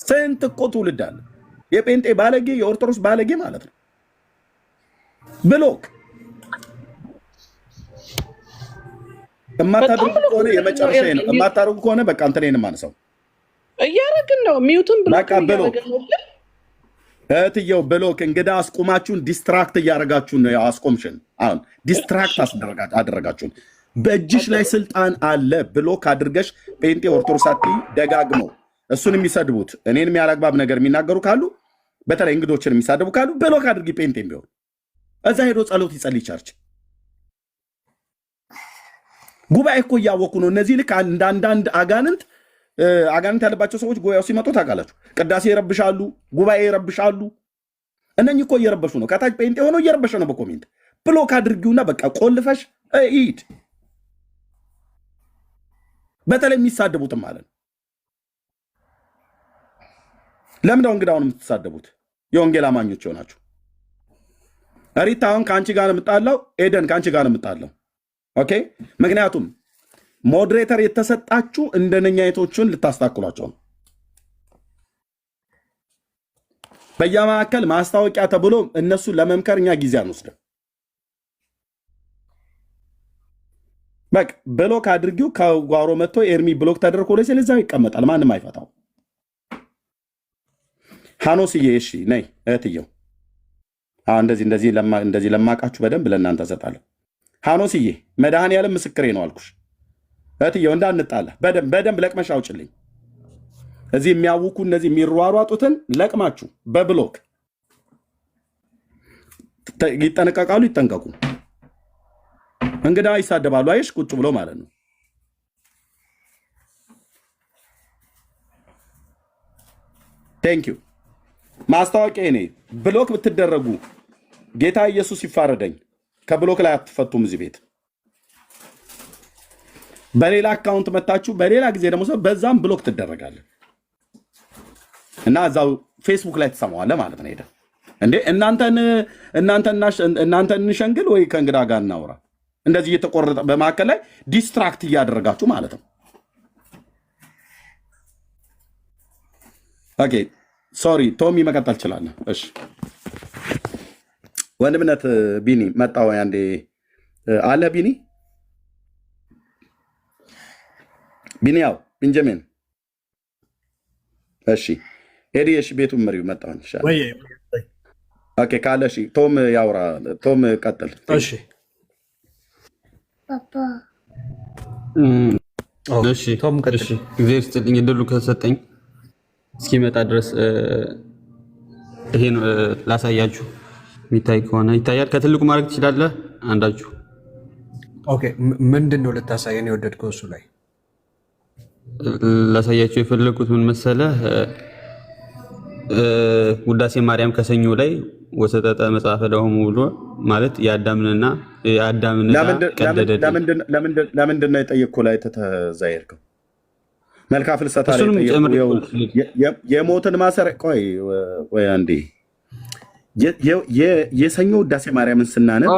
ስንት እኮ ትውልድ አለ። የጴንጤ ባለጌ፣ የኦርቶዶክስ ባለጌ ማለት ነው። ብሎክ የማታደርጉ ከሆነ የመጨረሻ ነው። የማታደርጉ ከሆነ በቃ እንትን ማነሳው እያረግን ነው። ሚውትን ብሎክ እያረግን ነው። እህትየው ብሎክ እንግዳ አስቆማችሁን ዲስትራክት እያደረጋችሁን ነው። ያው አስቆምሽን አሁን ዲስትራክት አደረጋችሁን። በእጅሽ ላይ ስልጣን አለ። ብሎክ አድርገሽ ጴንጤ ኦርቶዶክስ ደጋግመው እሱን የሚሰድቡት እኔንም ያላግባብ ነገር የሚናገሩ ካሉ በተለይ እንግዶችን የሚሳደቡ ካሉ ብሎክ አድርጊ። ጴንጤም ቢሆን እዛ ሄዶ ጸሎት ይጸልይ ቸርች። ጉባኤ እኮ እያወኩ ነው። እነዚህ ልክ አንዳንድ አጋንንት ያለባቸው ሰዎች ጉባኤው ሲመጡ ታውቃላችሁ፣ ቅዳሴ ይረብሻሉ፣ ጉባኤ ይረብሻሉ። እነኚህ እኮ እየረበሹ ነው። ከታች ጴንጤ ሆኖ እየረበሸ ነው። በኮሜንት ብሎክ አድርጊውና በቃ ቆልፈሽ ሂድ። በተለይ የሚሳደቡትም ማለት ነው። ለምን ነው እንግዳውን የምትሳደቡት? የወንጌል አማኞች ሆናችሁ። ሪታ አሁን ከአንቺ ጋር ነው የምጣለው። ኤደን ከአንቺ ጋር ነው የምጣለው። ኦኬ። ምክንያቱም ሞዴሬተር የተሰጣችሁ እንደነኛይቶቹን ልታስታክሏቸው ነው። በየመካከል ማስታወቂያ ተብሎ እነሱ ለመምከር እኛ ጊዜ አንወስድም። በቃ ብሎክ አድርጊው። ከጓሮ መጥቶ ኤርሚ ብሎክ ተደርጎ ላይ ስለዛው ይቀመጣል። ማንም አይፈታው። ሃኖስዬ እሺ ነይ እህትየው። እንደዚህ ለማቃችሁ በደንብ ለእናንተ እሰጣለሁ። ሃኖስዬ መድኃኔዓለም ምስክሬ ነው አልኩሽ። እህትየው እንዳንጣላ በደንብ ለቅመሽ አውጭልኝ። እዚህ የሚያውኩ እነዚህ የሚሯሯጡትን ለቅማችሁ በብሎክ ይጠነቀቃሉ። ይጠንቀቁ። እንግዳ ይሳደባሉ። አይሽ ቁጭ ብሎ ማለት ነው። ቴንክ ዩ። ማስታወቂያ እኔ ብሎክ ብትደረጉ ጌታ ኢየሱስ ይፋረደኝ። ከብሎክ ላይ አትፈቱም እዚህ ቤት። በሌላ አካውንት መታችሁ በሌላ ጊዜ ደግሞ ሰው በዛም ብሎክ ትደረጋለ እና እዛው ፌስቡክ ላይ ትሰማዋለህ ማለት ነው። ሄደ እንዴ እናንተን እንሸንግል ወይ ከእንግዳ ጋር እናውራ? እንደዚህ እየተቆረጠ በመካከል ላይ ዲስትራክት እያደረጋችሁ ማለት ነው። ኦኬ ሶሪ ቶሚ መቀጠል ትችላለህ። እሺ ወንድምነት ቢኒ መጣው አንዴ አለ ቢኒ ቢኒያው ቤንጃሚን እሺ ሄዲ እሺ ቤቱን መሪው መጣው ይሻላል ወይ? ኦኬ ካለ እሺ ቶም ያውራ። ቶም ቀጥል። እሺ ፓፓ እሺ ቶም ቀጥል። እሺ እግዚአብሔር ይስጥልኝ እድሉ ከሰጠኝ እስኪመጣ ድረስ ይሄን ላሳያችሁ። የሚታይ ከሆነ ይታያል። ከትልቁ ማድረግ ትችላለህ አንዳችሁ። ኦኬ ምንድን ነው ልታሳየን የወደድከው? እሱ ላይ ላሳያችሁ የፈለኩት ምን መሰለህ? ውዳሴ ማርያም ከሰኞ ላይ ወሰጠጠ መጽሐፈ ለሆሙ ብሎ ማለት የአዳምንና አዳምን ለምንድን ነው የጠየቅኩህ ላይ ተተዛየርከው? መልካ ፍልሰታ ላይ የሞትን ማሰሪያ ቆይ አንዴ የሰኞ ውዳሴ ማርያምን ስናነብ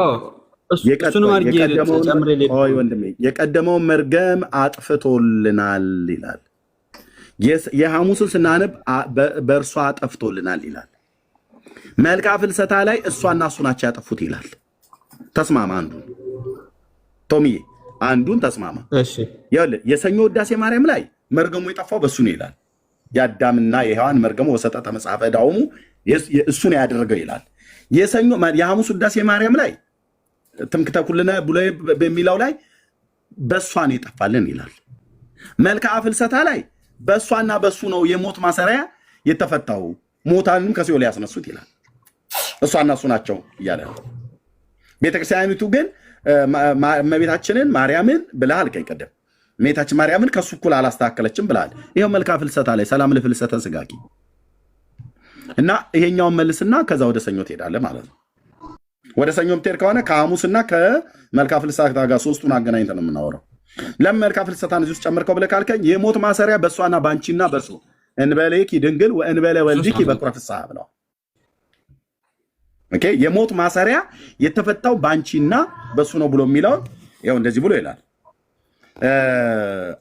የቀደመውን መርገም አጥፍቶልናል ይላል። የሐሙስን ስናነብ በእርሷ አጠፍቶልናል ይላል። መልካ ፍልሰታ ላይ እሷና እሱ ናቸው ያጠፉት ይላል። ተስማማ። አንዱን ቶሚዬ አንዱን ተስማማ። የሰኞ ውዳሴ ማርያም ላይ መርገሙ የጠፋው በእሱ ነው ይላል። የአዳምና የሔዋን መርገሙ ወሰጠተ መጽሐፈ ዳውሙ እሱን ያደረገው ይላል። የሐሙስ ውዳሴ ማርያም ላይ ትምክህተ ኩልነ ብሎ በሚለው ላይ በእሷን የጠፋልን ይላል። መልክዓ ፍልሰታ ላይ በእሷና በእሱ ነው የሞት ማሰሪያ የተፈታው፣ ሞታንም ከሲኦል ያስነሱት ይላል። እሷና እሱ ናቸው እያለ ነው። ቤተክርስቲያኒቱ ግን እመቤታችንን ማርያምን ብለህ አልከኝ ቀደም። እመቤታችን ማርያምን ከሱ እኩል አላስተካከለችም ብለሃል። ይኸው መልክዓ ፍልሰታ ላይ ሰላም ለፍልሰተ ስጋኪ እና ይሄኛውን መልስና ከዛ ወደ ሰኞ ትሄዳለህ ማለት ነው። ወደ ሰኞ ምትሄድ ከሆነ ከሐሙስና ከመልክዓ ፍልሰታ ጋር ሶስቱን አገናኝተን ነው የምናወራው። ለምን መልክዓ ፍልሰታን እዚህ ውስጥ ጨምርከው ብለህ ካልከኝ የሞት ማሰሪያ በእሷና በአንቺና በእርሱ እንበሌኪ ድንግል ወእንበለ ወልድኪ በኩረ ፍስሐ ብለዋል። ኦኬ የሞት ማሰሪያ የተፈታው በአንቺና በእሱ ነው ብሎ የሚለውን ይኸው እንደዚህ ብሎ ይላል።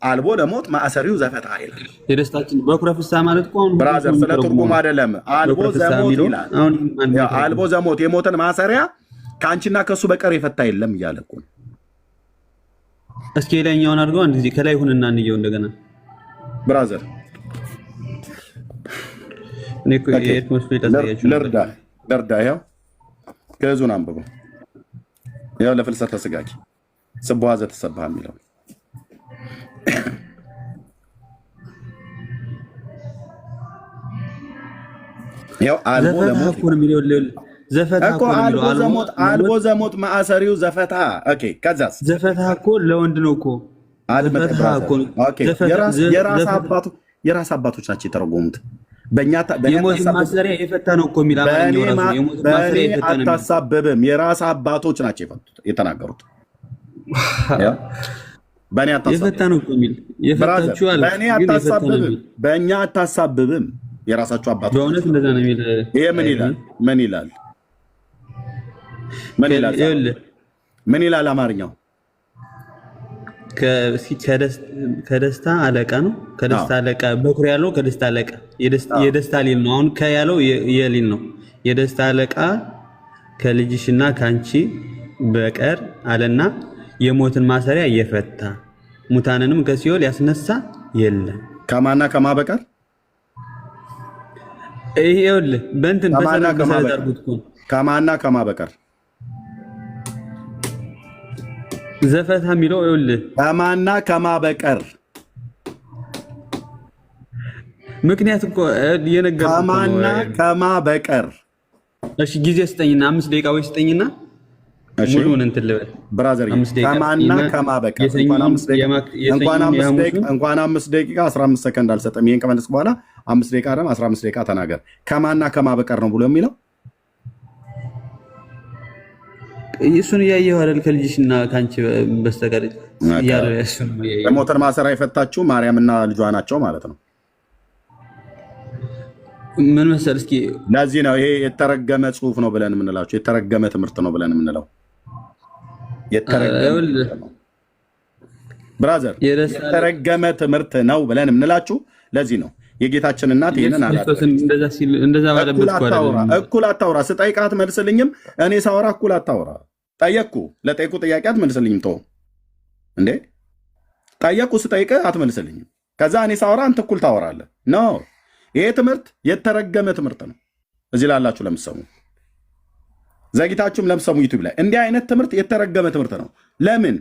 አልቦ ለሞት ማእሰሪው ዘፈታ ይላል። የደስታችን በኩረ ፍስሐ ማለት እኮ ብራዘር ስለ ትርጉም አይደለም። አልቦ ዘሞት ይላል። አልቦ ዘሞት የሞትን ማሰሪያ ከአንቺና ከእሱ በቀር የፈታ የለም እያለ እኮ ነው። እስኪ ላይኛውን አድርገው አንድ ጊዜ ከላይ ሁንና እንየው እንደገና ብራዘር። እኔ እኮ የት መስሎ ይታያችሁ ለርዳ ይኸው ከዙን አንብበው ይኸው ለፍልሰተ ስጋኪ ስቡሐ ዘተሰብሐ የሚለው ይኸው አልቦ ለሞት ዘፈታ እኮ አልቦ ዘሞት ማእሰሪው ዘፈታ። ኦኬ ከዛስ ዘፈታ እኮ ለወንድ ነው እኮ የራስ አባቶች ናቸው የተረጎሙት። የሞት ማሰሪያ የፈታ ነው እኮ የሚል አማርኛው ራሱ የሞት ማሰሪያ የፈታ ነው። አታሳብብም። የራስ አባቶች ናቸው የተናገሩት። በእኔ የፈታ ነው እኮ የሚል የፈታችሁ አለ። በእኛ አታሳብብም። የራሳችሁ አባቶች በእውነት እንደዛ ነው የሚል። ይሄ ምን ይላል? ምን ይላል አማርኛው? ከደስታ አለቃ ነው። ከደስታ አለቃ በኩር ያለው ከደስታ አለቃ የደስታ ሊል ነው። አሁን ከያለው የሊል ነው። የደስታ አለቃ ከልጅሽና ከአንቺ በቀር አለና የሞትን ማሰሪያ እየፈታ ሙታንንም ከሲኦል ያስነሳ የለም። ከማና ከማ በቀር ይሄውልህ በእንትን ከማና ከማ በቀር ዘፈታ የሚለው ይኸውልህ ከማና ከማ በቀር ምክንያት እኮ የነገርኩህ ከማና ከማ በቀር። እሺ ጊዜ ስጠኝና 5 ደቂቃ ወይ ስጠኝና ሙሉውን እንትን ልበል ብራዘር። ከማና ከማ በቀር እንኳን 5 ደቂቃ 15 ሰከንድ አልሰጠም። ይሄን ከመለስክ በኋላ 5 ደቂቃ አይደለም 15 ደቂቃ ተናገር። ከማና ከማ በቀር ነው ብሎ የሚለው እሱን እያየሁ አይደል? ከልጅሽና ከአንቺ በስተቀር እያለ እሱን የሞትን ማሰሪያ የፈታችሁ ማርያምና ልጇ ናቸው ማለት ነው። ምን መሰል እስኪ ለዚህ ነው ይሄ የተረገመ ጽሁፍ ነው ብለን የምንላቸው፣ የተረገመ ትምህርት ነው ብለን የምንለው። ብራዘር የተረገመ ትምህርት ነው ብለን የምንላችሁ ለዚህ ነው። የጌታችን እናት ይሄንን እኩል አታውራ። ስጠይቅህ አትመልስልኝም። እኔ ሳወራ እኩል አታውራ። ጠየቅኩ፣ ለጠየቁ ጥያቄ አትመልስልኝም። ተው እንዴ ጠየቅኩ፣ ስጠይቅህ አትመልስልኝም። ከዛ እኔ ሳወራ አንተ እኩል ታወራለህ። ኖ ይሄ ትምህርት የተረገመ ትምህርት ነው። እዚህ ላላችሁ ለምሰሙ፣ ዘግይታችሁም ለምሰሙ ዩቲዩብ ላይ እንዲህ አይነት ትምህርት የተረገመ ትምህርት ነው። ለምን?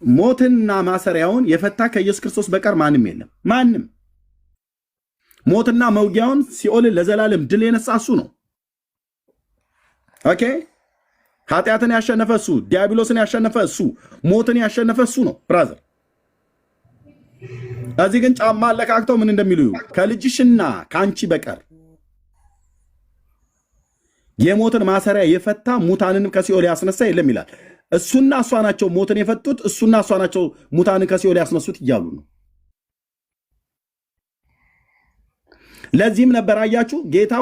ሞትና ማሰሪያውን የፈታ ከኢየሱስ ክርስቶስ በቀር ማንም የለም። ማንም ሞትና መውጊያውን ሲኦልን ለዘላለም ድል የነሳ እሱ ነው። ኦኬ ኃጢአትን ያሸነፈ እሱ፣ ዲያብሎስን ያሸነፈ እሱ፣ ሞትን ያሸነፈ እሱ ነው ብራዘር። እዚህ ግን ጫማ አለካክተው ምን እንደሚሉ ከልጅሽና ከአንቺ በቀር የሞትን ማሰሪያ የፈታ ሙታንንም ከሲኦል ያስነሳ የለም ይላል። እሱና እሷ ናቸው ሞትን የፈቱት፣ እሱና እሷ ናቸው ሙታንን ከሲኦል ያስነሱት እያሉ ነው። ለዚህም ነበር አያችሁ ጌታ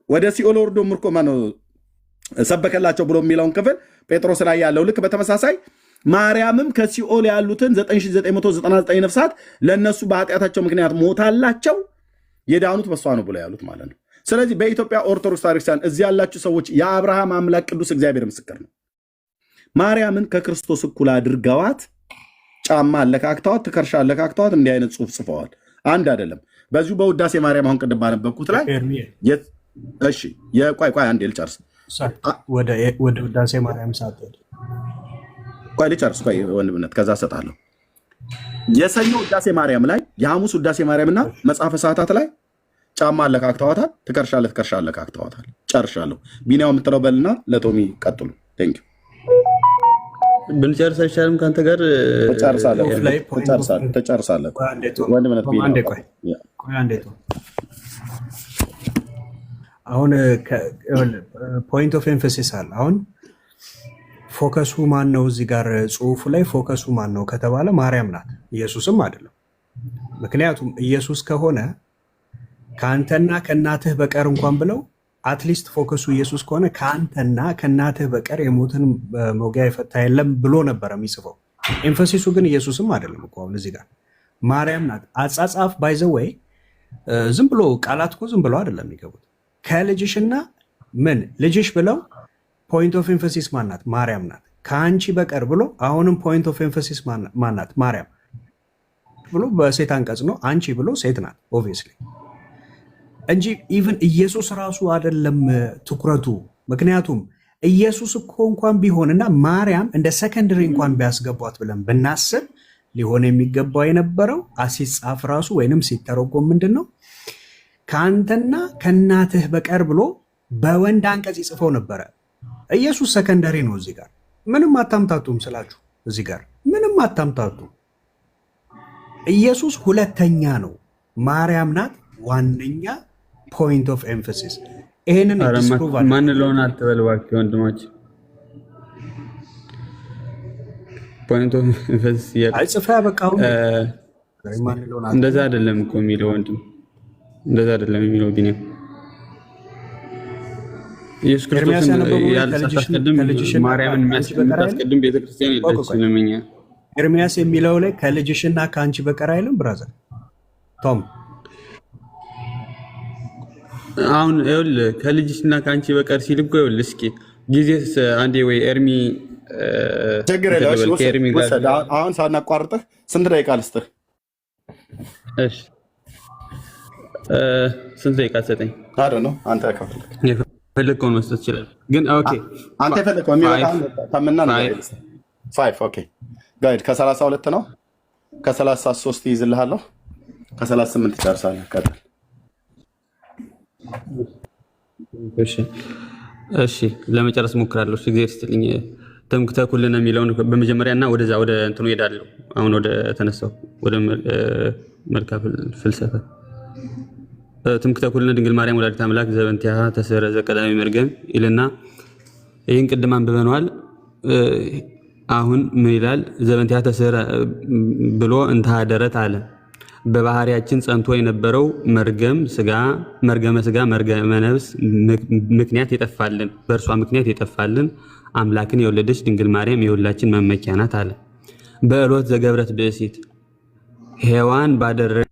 ወደ ሲኦል ወርዶ ምርኮ ማነው ሰበከላቸው ብሎ የሚለውን ክፍል ጴጥሮስ ላይ ያለው ልክ በተመሳሳይ ማርያምም ከሲኦል ያሉትን 9999 ነፍሳት ለነሱ በኃጢአታቸው ምክንያት ሞታላቸው የዳኑት በሷ ነው ብለው ያሉት ማለት ነው። ስለዚህ በኢትዮጵያ ኦርቶዶክስ ታሪክሳን እዚህ ያላችሁ ሰዎች የአብርሃም አምላክ ቅዱስ እግዚአብሔር ምስክር ነው። ማርያምን ከክርስቶስ እኩል አድርገዋት ጫማ አለካክተዋት፣ ትከርሻ አለካክተዋት እንዲህ አይነት ጽሑፍ ጽፈዋል። አንድ አይደለም። በዚሁ በውዳሴ ማርያም አሁን ቅድም ባነበብኩት ላይ እሺ ቆይ አንዴ ልጨርስ። ወደ ውዳሴ ማርያም ሳትሄድ ቆይ ልጨርስ። ቆይ ወንድምነት ከዛ ሰጣለሁ። የሰኞ ውዳሴ ማርያም ላይ የሐሙስ ውዳሴ ማርያምና መጽሐፈ ሰዓታት ላይ ጫማ አለካክተዋታል፣ ትከርሻ አለካክተዋታል። ጨርሻለሁ። ቢኒያው የምትለው በልና ለቶሚ ቀጥሉ። ቴንክ ዩ ብንጨርስ አይሻልም? ከአንተ ጋር ተጨርሳለህ። ወንድምነት አሁን ፖይንት ኦፍ ኤምፈሲስ አለ። አሁን ፎከሱ ማን ነው? እዚህ ጋር ጽሁፉ ላይ ፎከሱ ማን ነው ከተባለ ማርያም ናት፣ ኢየሱስም አይደለም። ምክንያቱም ኢየሱስ ከሆነ ከአንተና ከእናትህ በቀር እንኳን ብለው አትሊስት ፎከሱ ኢየሱስ ከሆነ ከአንተና ከእናትህ በቀር የሞትን መውጊያ የፈታ የለም ብሎ ነበረ የሚጽፈው። ኤምፈሲሱ ግን ኢየሱስም አይደለም እኮ አሁን እዚህ ጋር ማርያም ናት። አጻጻፍ ባይዘወይ ዝም ብሎ ቃላት እኮ ዝም ብሎ አይደለም የሚገቡት። ከልጅሽና ምን ልጅሽ ብለው ፖይንት ኦፍ ኤምፈሲስ ማናት? ማርያም ናት። ከአንቺ በቀር ብሎ አሁንም ፖይንት ኦፍ ኤምፈሲስ ማናት? ማርያም ብሎ በሴት አንቀጽ ነው። አንቺ ብሎ ሴት ናት ኦብቪየስሊ እንጂ ኢቭን ኢየሱስ ራሱ አይደለም ትኩረቱ። ምክንያቱም ኢየሱስ እኮ እንኳን ቢሆንና ማርያም እንደ ሰከንደሪ እንኳን ቢያስገቧት ብለን ብናስብ ሊሆን የሚገባው የነበረው ሲጻፍ ራሱ ወይንም ሲተረጎም ምንድን ነው ከአንተና ከእናትህ በቀር ብሎ በወንድ አንቀጽ ይጽፈው ነበረ። ኢየሱስ ሰከንደሪ ነው። እዚህ ጋር ምንም አታምታቱም ስላችሁ፣ እዚህ ጋር ምንም አታምታቱም። ኢየሱስ ሁለተኛ ነው፣ ማርያም ናት ዋነኛ ፖይንት ኦፍ ኤምፈሲስ። ይሄንን ዲስፕሩቭ አለ ማን ለሆነ አትበል እባክህ ወንድሞች። ፖይንት ኦፍ ኤምፈሲስ አይጽፋ በቃው እንደዛ አይደለም እኮ የሚለው ወንድም፣ እንደዛ አይደለም የሚለው ቢኒያም። ኢየሱስ ክርስቶስ ያልተሳሳተም ማርያምን የሚያስቀድም ቤተክርስቲያን የለችም። እኛ ኤርሚያስ የሚለው ላይ ከልጅሽና ከአንቺ በቀር አይልም ብራዘር ቶም። አሁን ይኸውልህ ከልጅሽና ከአንቺ በቀር ሲል እኮ ይኸውልህ እስኪ ጊዜስ አንዴ ወይ ኤርሚ ችግር የለውም። አሁን ሳናቋርጥህ ስንት ደቂቃ ልስጥህ? እሺ ስንት ደቂቃ ሰጠኝ? አዶ ነው አንተ የፈለግከውን መስጠት ይችላል። ግን ኦኬ አንተ የፈለግከው የሚበቃህን ተምና ነው። 5 ኦኬ ጋይድ ከ32 ነው። ከ33 ይይዝልሃለሁ። ከ38 ትጨርሳለህ። ቀጥል። እሺ ለመጨረስ ሞክራለሁ። እሺ እግዚአብሔር ይስጥልኝ። ትምክህተ ኩልነ የሚለውን በመጀመሪያና ወደዛ ወደ እንትኑ ሄዳለሁ። አሁን ወደ ተነሳው ወደ መልካ ፍልሰፈ ትምክህተ ኩልነ ድንግል ማርያም ወላዲተ አምላክ ዘበንቲሃ ተሰረ ዘቀዳሚ መርገም ይልና ይህን ቅድም አንብበነዋል። አሁን ምን ይላል? ዘበንቲሃ ተሰረ ብሎ እንታደረት አለ። በባህሪያችን ጸንቶ የነበረው መርገመ ስጋ መርገመ ነፍስ ምክንያት የጠፋልን፣ በእርሷ ምክንያት የጠፋልን አምላክን የወለደች ድንግል ማርያም የሁላችን መመኪያ ናት አለ። በዕሎት ዘገብረት ብእሲት ሔዋን ባደረገች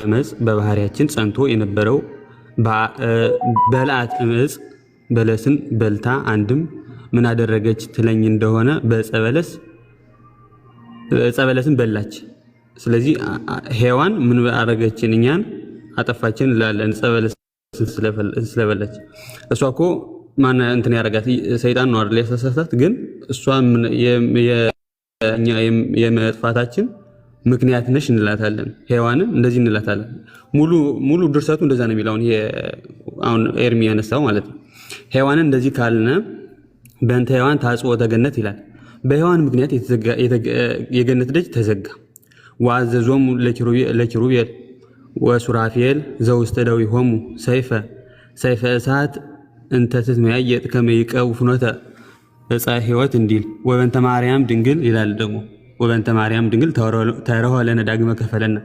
ዓመፅ በባህሪያችን ጸንቶ የነበረው በልዓት ዕፅ በለስን በልታ አንድም ምን አደረገች ትለኝ እንደሆነ በዕፀ በለስን በላች። ስለዚህ ሔዋን ምን አደረገችን? እኛን አጠፋችን እንላለን። ዕፀ በለስን ስለበላች። እሷ እኮ ማን እንትን ያደረጋት? ሰይጣን ነው አይደል ያሳሳታት። ግን እሷ የመጥፋታችን ምክንያት ነሽ እንላታለን። ሔዋንን እንደዚህ እንላታለን። ሙሉ ድርሰቱ እንደዛ ነው የሚለው አሁን ኤርሚ ያነሳው ማለት ነው። ሔዋንን እንደዚህ ካልነ በእንተ ሔዋን ታጽወተ ገነት ይላል። በሔዋን ምክንያት የገነት ደጅ ተዘጋ። ወአዘዞሙ ለኪሩቤል ወሱራፌል ዘውስተ ደዊሆሙ ሰይፈ ሰይፈ እሳት እንተ ትትመያየጥ ከመ ይቀው ፍኖተ ዕፀ ሕይወት እንዲል ወበንተ ማርያም ድንግል ይላል። ደግሞ ወበንተ ማርያም ድንግል ተረሆ ለነ ዳግመ ከፈለና።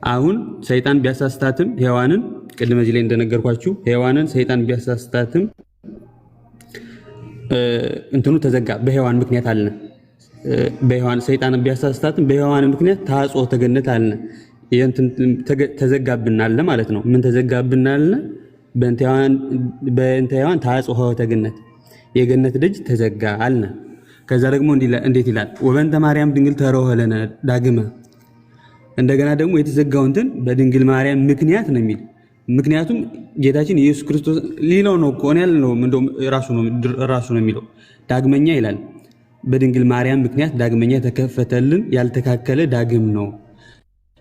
አሁን ሰይጣን ቢያሳስታትም ሔዋንን ቅድመ እዚህ ላይ እንደነገርኳችሁ ሔዋንን ሰይጣን ቢያሳስታትም እንትኑ ተዘጋ በሔዋን ምክንያት አልነ። በሔዋን ሰይጣን ቢያሳስታትም በሔዋን ምክንያት ታጽኦ ተገነት አልነ። ተዘጋብናል ማለት ነው። ምን ተዘጋብናል? በእንተ ሔዋን ታጽኦ ተገነት የገነት ደጅ ተዘጋ አልነ። ከዛ ደግሞ እንዴት ይላል? ወበንተ ማርያም ድንግል ተረሆ ለነ ዳግመ። እንደገና ደግሞ የተዘጋው እንትን በድንግል ማርያም ምክንያት ነው የሚል። ምክንያቱም ጌታችን ኢየሱስ ክርስቶስ ሊለው ነው እኮ እኔ ያልነውም እንደውም ራሱ ነው የሚለው ዳግመኛ ይላል። በድንግል ማርያም ምክንያት ዳግመኛ ተከፈተልን ያልተካከለ ዳግም ነው።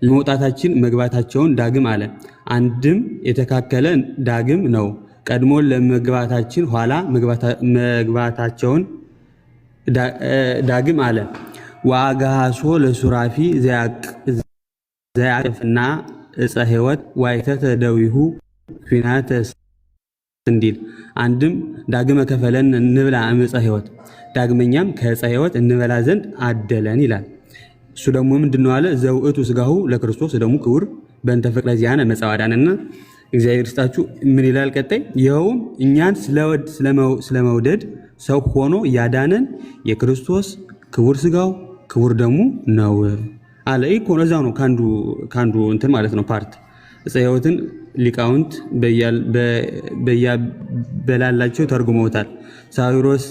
ለመውጣታችን መግባታቸውን ዳግም አለ። አንድም የተካከለ ዳግም ነው። ቀድሞ ለመግባታችን ኋላ መግባታቸውን ዳግም አለ። ወአግሃሶ ለሱራፊ ዘያቅፍና ዕፀ ሕይወት ዋይተተ ደዊሁ ፊናተ እንዲል አንድም ዳግመ ከፈለን እንብላ ዕፀ ሕይወት ዳግመኛም ከዕፀ ሕይወት እንበላ ዘንድ አደለን ይላል። እሱ ደግሞ ምንድነው አለ? ዘውእቱ ስጋሁ ለክርስቶስ ደሙ ክቡር በእንተ ፍቅረ ዚአነ መጻዋዳንና እግዚአብሔር ይስጣችሁ። ምን ይላል ቀጣይ? ይኸውም እኛን ስለመውደድ ሰው ሆኖ ያዳነን የክርስቶስ ክቡር ስጋው ክቡር ደሙ ነው አለ። ይሄ እዛው ነው ካንዱ እንትን ማለት ነው ፓርት ዕፀ ሕይወትን ሊቃውንት በላላቸው ተርጉመውታል። ሳዊሮስ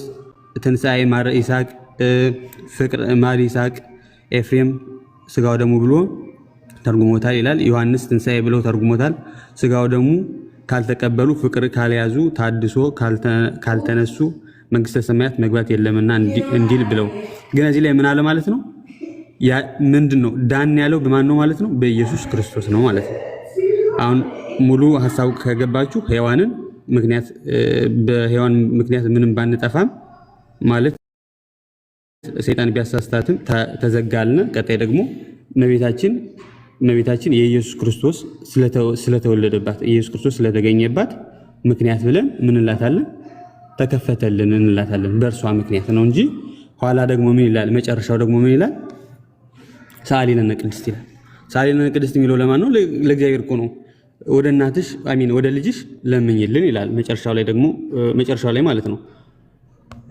ትንሣኤ ማር ይስሐቅ፣ ፍቅር ማር ይስሐቅ፣ ኤፍሬም ስጋው ደሙ ብሎ ተርጉሞታል ይላል። ዮሐንስ ትንሣኤ ብለው ተርጉሞታል። ስጋው ደሙ ካልተቀበሉ ፍቅር ካልያዙ ታድሶ ካልተነሱ መንግስተ ሰማያት መግባት የለምና እንዲል ብለው። ግን እዚህ ላይ ምን አለ ማለት ነው? ምንድን ነው ዳን ያለው በማን ነው ማለት ነው? በኢየሱስ ክርስቶስ ነው ማለት ነው። አሁን ሙሉ ሐሳቡ ከገባችሁ ሔዋንን ምክንያት በሔዋን ምክንያት ምንም ባንጠፋም ማለት ሰይጣን ቢያሳስታትም ተዘጋልነ። ቀጣይ ደግሞ እመቤታችን የኢየሱስ ክርስቶስ ስለተወለደባት ኢየሱስ ክርስቶስ ስለተገኘባት ምክንያት ብለን ምን እንላታለን? ተከፈተልን እንላታለን። በእርሷ ምክንያት ነው እንጂ ኋላ ደግሞ ምን ይላል? መጨረሻው ደግሞ ምን ይላል? ሰአሊ ለነ ቅድስት ይላል። ሰአሊ ለነ ቅድስት የሚለው ለማን ነው? ለእግዚአብሔር እኮ ነው። ወደ እናትሽ ወደ ልጅሽ ለምኝልን ይላል። መጨረሻው ላይ ማለት ነው።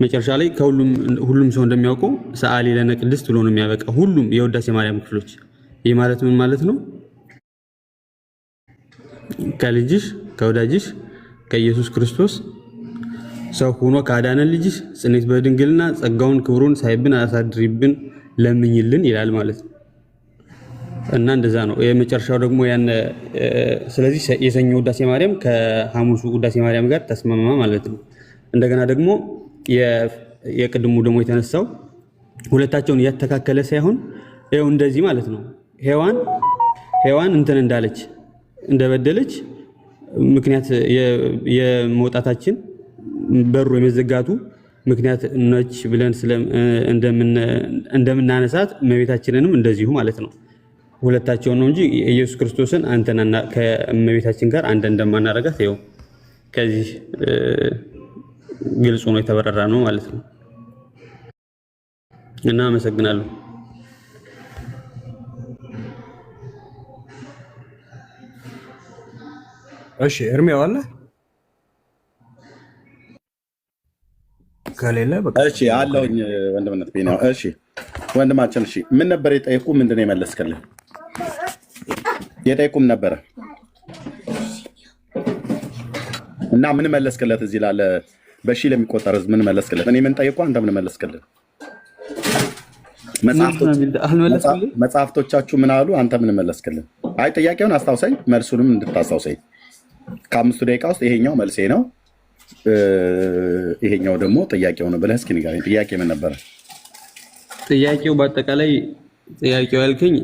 መጨረሻ ላይ ሁሉም ሰው እንደሚያውቀው ሰአሊ ለነ ቅድስት ብሎ ነው የሚያበቃ ሁሉም የውዳሴ ማርያም ክፍሎች። ይህ ማለት ምን ማለት ነው? ከልጅሽ ከወዳጅሽ ከኢየሱስ ክርስቶስ ሰው ሆኖ ካዳነ ልጅሽ ጽኔት በድንግልና ጸጋውን ክብሩን ሳይብን አሳድሪብን ለምኝልን ይላል ማለት ነው። እና እንደዛ ነው የመጨረሻው ደግሞ ስለዚህ የሰኞ ውዳሴ ማርያም ከሐሙሱ ውዳሴ ማርያም ጋር ተስማማ ማለት ነው። እንደገና ደግሞ የቅድሙ ደግሞ የተነሳው ሁለታቸውን እያተካከለ ሳይሆን ይኸው እንደዚህ ማለት ነው። ሔዋን እንትን እንዳለች እንደበደለች ምክንያት የመውጣታችን በሩ የመዘጋቱ ምክንያት ነች ብለን እንደምናነሳት እመቤታችንንም እንደዚሁ ማለት ነው። ሁለታቸውን ነው እንጂ ኢየሱስ ክርስቶስን አንተና ከእመቤታችን ጋር አንድ እንደማናረጋት ይኸው ከዚህ ግልጽ ነው የተበረራ ነው ማለት ነው። እና አመሰግናለሁ። እሺ እርሜው አለ ከሌለ በቃ እሺ አለውኝ ወንድምነት ቢናው። እሺ ወንድማችን፣ እሺ ምን ነበር የጠየቁ? ምንድነው የመለስከልህ? የጠየቁም ነበረ እና ምን መለስከለት? እዚህ ላለ በሺ ለሚቆጠር ህዝብ ምን መለስከለት? እኔ ምን ጠየቁ? አንተ ምን መለስከለት? መጽሐፍቶቻችሁ ምን አሉ? አንተ ምን መለስከለት? አይ ጥያቄውን አስታውሰኝ፣ መልሱንም እንድታስታውሰኝ። ከ5 ደቂቃ ውስጥ ይሄኛው መልሴ ነው፣ ይሄኛው ደግሞ ጥያቄው ነው ብለህ እስኪ ንገረኝ። ጥያቄ ምን ነበረ? ጥያቄው በአጠቃላይ ጥያቄው ያልከኝ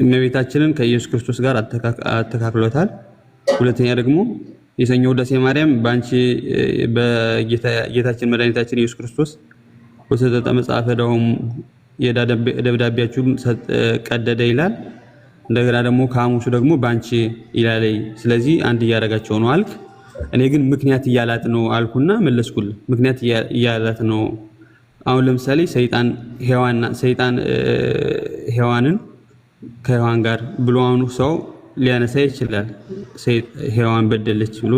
እመቤታችንን ከኢየሱስ ክርስቶስ ጋር አተካክሎታል። ሁለተኛ ደግሞ የሰኞ ውዳሴ ማርያም በአንቺ በጌታችን መድኃኒታችን ኢየሱስ ክርስቶስ ወሰጠ መጽሐፈ ደሙ የዕዳ ደብዳቤያችሁን ቀደደ ይላል። እንደገና ደግሞ ከሐሙሱ ደግሞ ባንቺ ይላል። ስለዚህ አንድ እያደረጋቸው ነው አልክ። እኔ ግን ምክንያት እያላት ነው አልኩና መለስኩልህ። ምክንያት እያላት ነው። አሁን ለምሳሌ ሰይጣን ሔዋንን ከሔዋን ጋር ብሎ አሁን ሰው ሊያነሳ ይችላል። ሔዋን በደለች ብሎ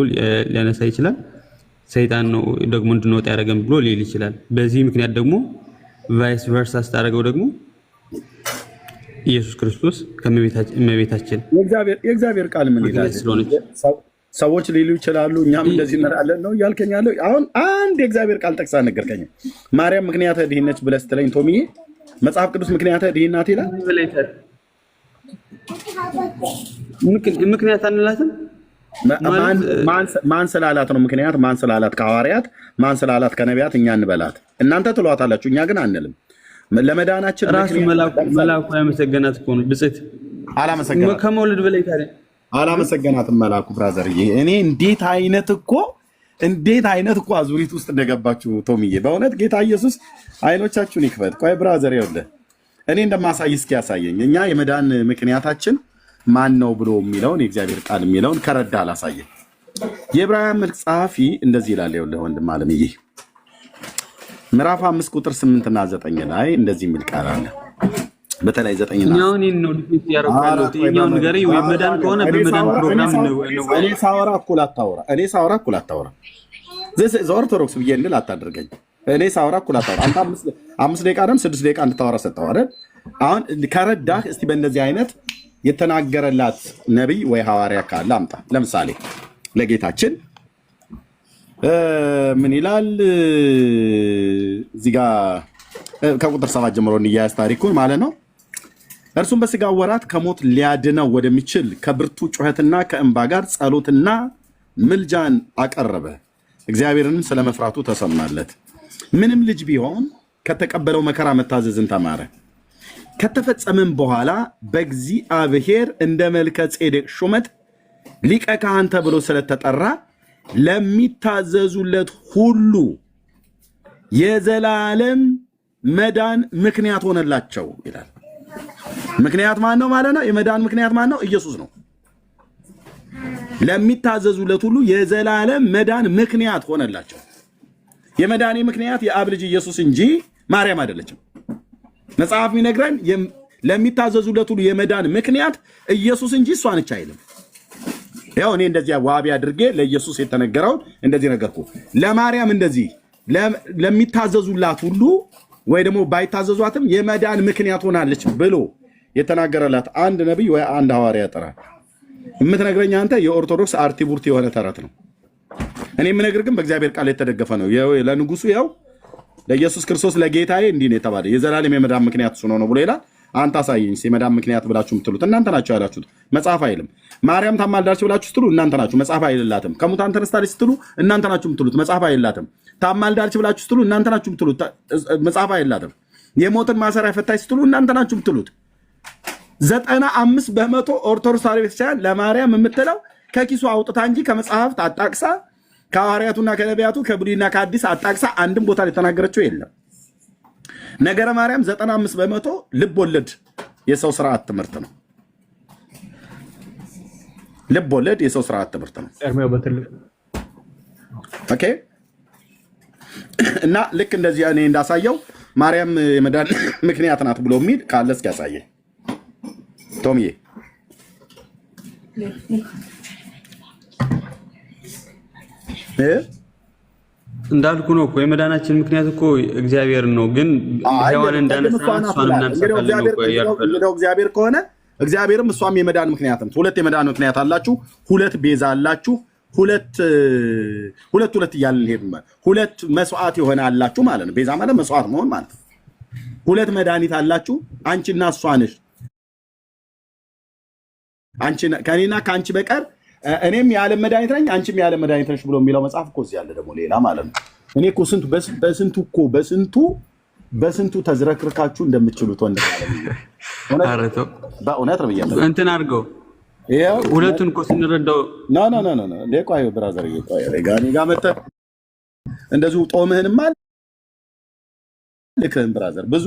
ሊያነሳ ይችላል። ሰይጣን ነው ደግሞ እንድንወጣ ያደረገን ብሎ ሊል ይችላል። በዚህ ምክንያት ደግሞ ቫይስ ቨርሳ ስታደርገው ደግሞ ኢየሱስ ክርስቶስ ከመቤታችን የእግዚአብሔር ቃል ምን ይላል? ሰዎች ሊሉ ይችላሉ እኛም እንደዚህ እንላለን ነው እያልከኝ ያለው። አሁን አንድ የእግዚአብሔር ቃል ጠቅሳ ነገርከኝ። ማርያም ምክንያተ ድህነች ብለህ ስትለኝ ቶሚዬ መጽሐፍ ቅዱስ ምክንያተ ድህነት ናት ይላል? ምክንያት አንላትም። ማን ስላላት ነው ምክንያት? ማን ስላላት ከሐዋርያት? ማን ስላላት ከነቢያት? እኛ እንበላት እናንተ ትሏታላችሁ፣ እኛ ግን አንልም። ለመዳናችን ራሱ መላኩ ያመሰገናት እኮ ነው። ብጽት አላመሰገናት ከመውለድ በላይ ታዲያ አላመሰገናትም መላኩ። ብራዘርዬ እኔ እንዴት አይነት እኮ አዙሪት ውስጥ እንደገባችሁ ቶሚዬ፣ በእውነት ጌታ ኢየሱስ አይኖቻችሁን ይክፈት። ቆይ ብራዘር ይኸውልህ እኔ እንደማሳይ እስኪ ያሳየኝ። እኛ የመዳን ምክንያታችን ማን ነው ብሎ የሚለውን የእግዚአብሔር ቃል የሚለውን ከረዳ አላሳየን። የዕብራውያን መልእክት ጸሐፊ እንደዚህ ይላል። ይኸውልህ ወንድም አለምዬ ምዕራፍ 5 ቁጥር 8 እና 9 ላይ እንደዚህ የሚል ቃል አለ። በተለይ 9 እና መዳን ከሆነ በመዳን ፕሮግራም ነው። እኔ ሳወራ እኩል አታወራ። ዘ ኦርቶዶክስ ብዬ እንድል አታደርገኝ። እኔ ሳወራ እኩል አታወራ። አንተ 5 ደቂቃ አይደል 6 ደቂቃ እንድታወራ ሰጠው አይደል? አሁን ከረዳህ እስቲ በእንደዚህ አይነት የተናገረላት ነቢይ ወይ ሐዋርያ ካለ አምጣ። ለምሳሌ ለጌታችን ምን ይላል እዚህ ጋር ከቁጥር 7 ጀምሮ እንያያዝ ታሪኩን ማለት ነው። እርሱም በሥጋ ወራት ከሞት ሊያድነው ወደሚችል ከብርቱ ጩኸትና ከእንባ ጋር ጸሎትና ምልጃን አቀረበ፣ እግዚአብሔርንም ስለመፍራቱ ተሰማለት። ምንም ልጅ ቢሆን ከተቀበለው መከራ መታዘዝን ተማረ። ከተፈጸመም በኋላ በእግዚአብሔር እንደ መልከ ጼዴቅ ሹመት ሊቀ ካህን ተብሎ ስለተጠራ ለሚታዘዙለት ሁሉ የዘላለም መዳን ምክንያት ሆነላቸው ይላል። ምክንያት ማን ነው ማለት ነው? የመዳን ምክንያት ማን ነው? ኢየሱስ ነው። ለሚታዘዙለት ሁሉ የዘላለም መዳን ምክንያት ሆነላቸው። የመዳኔ ምክንያት የአብ ልጅ ኢየሱስ እንጂ ማርያም አይደለችም። መጽሐፍ የሚነግረን ለሚታዘዙለት ሁሉ የመዳን ምክንያት ኢየሱስ እንጂ እሷ ነች አይልም። ያው እኔ እንደዚህ ዋቢ አድርጌ ለኢየሱስ የተነገረውን እንደዚህ ነገርኩ። ለማርያም እንደዚህ ለሚታዘዙላት ሁሉ ወይ ደግሞ ባይታዘዟትም የመዳን ምክንያት ሆናለች ብሎ የተናገረላት አንድ ነቢይ ወይ አንድ ሐዋርያ ጥራል። የምትነግረኝ አንተ የኦርቶዶክስ አርቲቡርት የሆነ ተረት ነው። እኔ የምነግር ግን በእግዚአብሔር ቃል የተደገፈ ነው። ለንጉሱ ያው ለኢየሱስ ክርስቶስ ለጌታዬ እንዲህ ነው የተባለ የዘላለም የመዳን ምክንያት እሱ ነው ብሎ ይላል። አንተ አሳየኝ የመዳን ምክንያት ብላችሁ የምትሉት እናንተ ናችሁ ያላችሁት፣ መጽሐፍ አይልም። ማርያም ታማልዳለች ብላችሁ ስትሉ እናንተ ናችሁ፣ መጽሐፍ አይልላትም። ከሙታን ተነስታለች ስትሉ እናንተ ናችሁ የምትሉት፣ መጽሐፍ አይልላትም። ታማልዳለች ብላችሁ ስትሉ እናንተ ናችሁ የምትሉት፣ መጽሐፍ አይልላትም። የሞትን ማሰሪያ ፈታች ስትሉ እናንተ ናችሁ የምትሉት። 95% ኦርቶዶክስ ቤተክርስቲያን ለማርያም የምትለው ከኪሱ አውጥታ እንጂ ከመጽሐፍት አጣቅሳ ከሐዋርያቱና ከነቢያቱ ከብሉይና ከአዲስ አጣቅሳ አንድም ቦታ ላይ የተናገረችው የለም። ነገረ ማርያም 95% ልብ ወለድ የሰው ስርዓት ትምህርት ነው። ልብ ወለድ የሰው ስርዓት ትምህርት ነው። ኦኬ። እና ልክ እንደዚህ እኔ እንዳሳየው ማርያም የመዳን ምክንያት ናት ብሎ የሚል ካለ እስኪ ያሳየኝ ቶሚዬ። እንዳልኩ ነው እኮ የመዳናችን ምክንያት እኮ እግዚአብሔር ነው። ግን ሔዋን እንዳነሳናት እሷን እናነሳታለን ነው እኮ ያልፈለገው እግዚአብሔር ከሆነ እግዚአብሔርም እሷም የመዳን ምክንያት ነው። ሁለት የመዳን ምክንያት አላችሁ፣ ሁለት ቤዛ አላችሁ፣ ሁለት እያልን ሄድ ሁለት መስዋዕት የሆነ አላችሁ ማለት ነው። ቤዛ ማለት መስዋዕት መሆን ማለት ነው። ሁለት መድኃኒት አላችሁ፣ አንቺና እሷ ነሽ። አንቺ ከኔና ከአንቺ በቀር እኔም የዓለም መድኃኒት ነኝ አንቺም የዓለም መድኃኒት ነሽ ብሎ የሚለው መጽሐፍ እኮ እዚህ ያለ ደግሞ ሌላ ማለት ነው። እኔ እኮ በስንቱ ተዝረክርካችሁ እንደምትችሉት ወንድ በእውነት ነው ብያለሁ። እንትን አድርገው ሁለቱን እኮ ስንረዳው ቆይ ብራዘር ጋኔ ጋር መተህ እንደዚሁ ጦምህንማ ልክህን ብራዘር ብዙ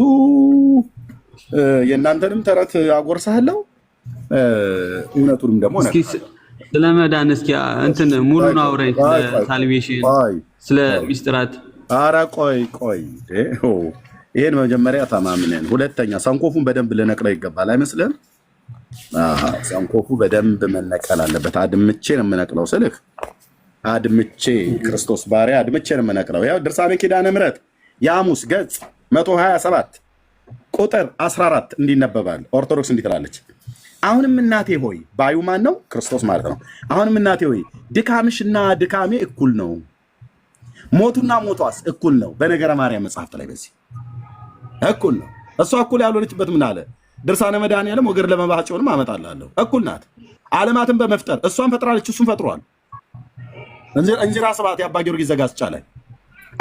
የእናንተንም ተረት አጎርሳለሁ እውነቱንም ደግሞ እስኪ ስለ መዳን እስኪ እንትን ሙሉን አውራኝ፣ ስለ ሳልቬሽን፣ ስለ ሚስጥራት። ኧረ ቆይ ይሄን መጀመሪያ ተማምነን፣ ሁለተኛ ሰንኮፉን በደንብ ልነቅለው ይገባል አይመስልህም? ሰንኮፉ በደንብ መነቀል አለበት። አድምቼ ነው የምነቅለው ስልክ አድምቼ ክርስቶስ ባሪያ አድምቼ ነው የምነቅለው። ያው ድርሳነ ኪዳነ ምሕረት የሐሙስ ገጽ 127 ቁጥር 14 እንዲነበባል። ኦርቶዶክስ እንዲህ ትላለች። አሁንም እናቴ ሆይ ባዩ ማን ነው? ክርስቶስ ማለት ነው። አሁንም እናቴ ሆይ ድካምሽና ድካሜ እኩል ነው፣ ሞቱና ሞቷስ እኩል ነው። በነገረ ማርያም መጽሐፍት ላይ በዚህ እኩል ነው። እሷ እኩል ያልሆነችበት ምን አለ? ድርሳነ መድኃኔዓለም ወገር ለመባቸውንም አመጣላለሁ። እኩል ናት። ዓለማትን በመፍጠር እሷን ፈጥራለች፣ እሱን ፈጥሯል። እንዚራ ስብሐት የአባ ጊዮርጊስ ዘጋስጫ ላይ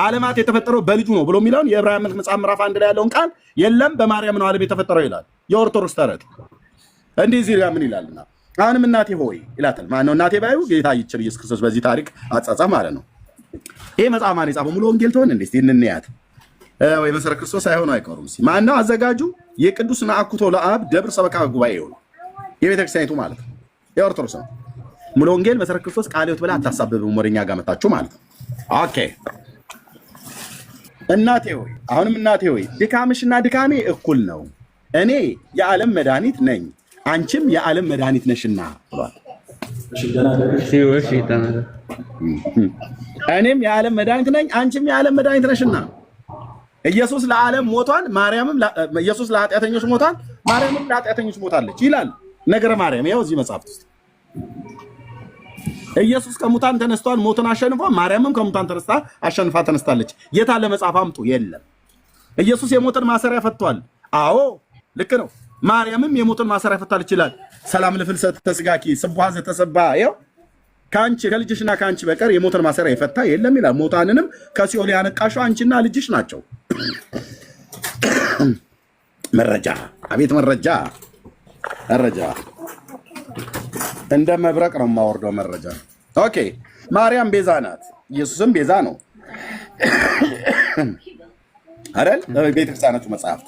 ዓለማት የተፈጠረው በልጁ ነው ብሎ የሚለውን የዕብራውያን መልእክት መጽሐፍ ምዕራፍ 1 ላይ ያለውን ቃል የለም በማርያም ነው ዓለም የተፈጠረው ይላል የኦርቶዶክስ ተረት። እንዲህ እዚህ ጋር ምን ይላልና አሁንም እናቴ ሆይ ይላታል። ማነው እናቴ ባዩ? ጌታ ይችል ኢየሱስ ክርስቶስ በዚህ ታሪክ አጻጻፍ ማለት ነው። ይሄ መጽሐፍ ማን የጻፈው? ሙሉ ወንጌል ተሆነ እንዴ? እስቲ እንንያት ወይ መሰረ ክርስቶስ አይሆኑ አይቀሩም። ማነው አዘጋጁ? የቅዱስ ነአኩቶ ለአብ ደብር ሰበካ ጉባኤ ነው፣ የቤተክርስቲያኒቱ ማለት ነው፣ የኦርቶዶክስ ነው። ሙሉ ወንጌል መሰረ ክርስቶስ ቃል ሕይወት ብላ አታሳብብም፣ ወደኛ ጋር መጣችሁ ማለት ነው። ኦኬ እናቴ ሆይ አሁንም እናቴ ሆይ ድካምሽና ድካሜ እኩል ነው፣ እኔ የዓለም መድኃኒት ነኝ፣ አንቺም የዓለም መድኃኒት ነሽና ብሏል። እኔም የዓለም መድኃኒት ነኝ፣ አንቺም የዓለም መድኃኒት ነሽና። ኢየሱስ ለዓለም ሞቷል፣ ማርያምም ኢየሱስ ለኃጢአተኞች ሞቷል፣ ማርያምም ለኃጢአተኞች ሞታለች ይላል ነገረ ማርያም። ያው እዚህ መጽሐፍ ውስጥ ኢየሱስ ከሙታን ተነስቷል፣ ሞትን አሸንፎ፣ ማርያምም ከሙታን ተነስታ አሸንፋ ተነስታለች። የት አለ መጽሐፍ አምጡ? የለም። ኢየሱስ የሞትን ማሰሪያ ፈቷል። አዎ ልክ ነው። ማርያምም የሞትን ማሰሪያ ፈታለች ይላል። ሰላም ለፍልሰተ ሥጋኪ ስቡሐ ዘተሰባ። ያው ከአንቺ ከልጅሽና ከአንቺ በቀር የሞትን ማሰሪያ የፈታ የለም ይላል። ሙታንንም ከሲኦል ያነቃሽው አንቺና ልጅሽ ናቸው። መረጃ፣ አቤት መረጃ! እንደ መብረቅ ነው የማወርደው መረጃ። ኦኬ ማርያም ቤዛ ናት፣ ኢየሱስም ቤዛ ነው አይደል? ቤተክርስቲያናቱ መጽሐፍት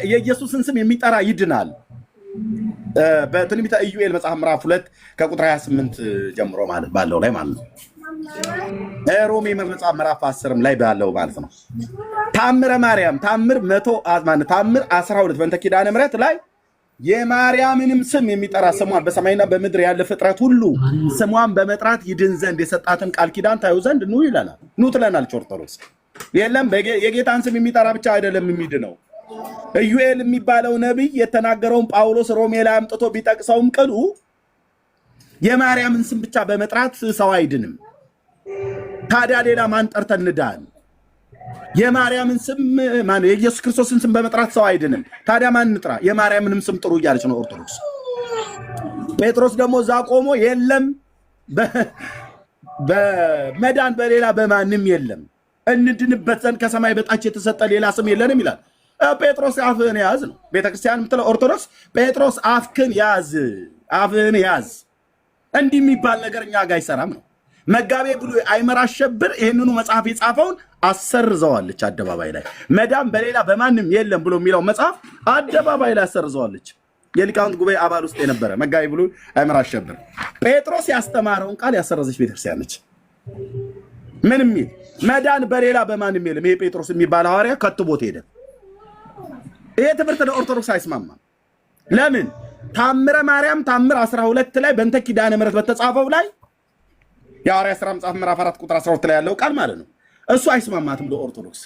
የኢየሱስን ስም የሚጠራ ይድናል። በትንቢተ ኢዩኤል መጽሐፍ ምዕራፍ 2 ከቁጥር 28 ጀምሮ ማለት ባለው ላይ ማለት ነው። ሮሜ መጽሐፍ ምዕራፍ 10 ላይ ባለው ማለት ነው። ታምረ ማርያም ታምር 12 በእንተ ኪዳነ ምሕረት ላይ የማርያምንም ስም የሚጠራ ስሟን በሰማይና በምድር ያለ ፍጥረት ሁሉ ስሟን በመጥራት ይድን ዘንድ የሰጣትን ቃል ኪዳን ታዩ ዘንድ ኑ ይለናል። ኑ ትለናለች ኦርቶዶክስ። የለም የጌታን ስም የሚጠራ ብቻ አይደለም የሚድነው። ኢዩኤል የሚባለው ነቢይ የተናገረውን ጳውሎስ ሮሜ ላይ አምጥቶ ቢጠቅሰውም ቅሉ የማርያምን ስም ብቻ በመጥራት ሰው አይድንም። ታዲያ ሌላ ማን ጠርተን እንዳን? የማርያምን ስም ማነው? የኢየሱስ ክርስቶስን ስም በመጥራት ሰው አይድንም። ታዲያ ማን እንጥራ? የማርያምንም ስም ጥሩ እያለች ነው ኦርቶዶክስ። ጴጥሮስ ደግሞ እዛ ቆሞ የለም በመዳን በሌላ በማንም የለም እንድንበት ዘንድ ከሰማይ በታች የተሰጠ ሌላ ስም የለንም ይላል። ጴጥሮስ አፍህን ያዝ ነው ቤተክርስቲያን የምትለው ኦርቶዶክስ። ጴጥሮስ አፍህን ያዝ፣ አፍህን ያዝ። እንዲህ የሚባል ነገር እኛ ጋር አይሰራም ነው። መጋቤ ብሉይ አይመር አሸብር ይህንኑ መጽሐፍ የጻፈውን አሰርዘዋለች አደባባይ ላይ። መዳን በሌላ በማንም የለም ብሎ የሚለው መጽሐፍ አደባባይ ላይ አሰርዘዋለች። የሊቃውንት ጉባኤ አባል ውስጥ የነበረ መጋቤ ብሉይ አይመር አሸብር ጴጥሮስ ያስተማረውን ቃል ያሰረዘች ቤተክርስቲያን ነች። ምን የሚል መዳን በሌላ በማንም የለም። ይሄ ጴጥሮስ የሚባል ሐዋርያ ከትቦት ሄደ። ይሄ ትምህርት ለኦርቶዶክስ አይስማማም። ለምን? ታምረ ማርያም ታምር 12 ላይ በእንተ ኪዳነ ምሕረት በተጻፈው ላይ የሐዋርያት ሥራ መጽሐፍ ምዕራፍ 4 ቁጥር 12 ላይ ያለው ቃል ማለት ነው። እሱ አይስማማትም ለኦርቶዶክስ።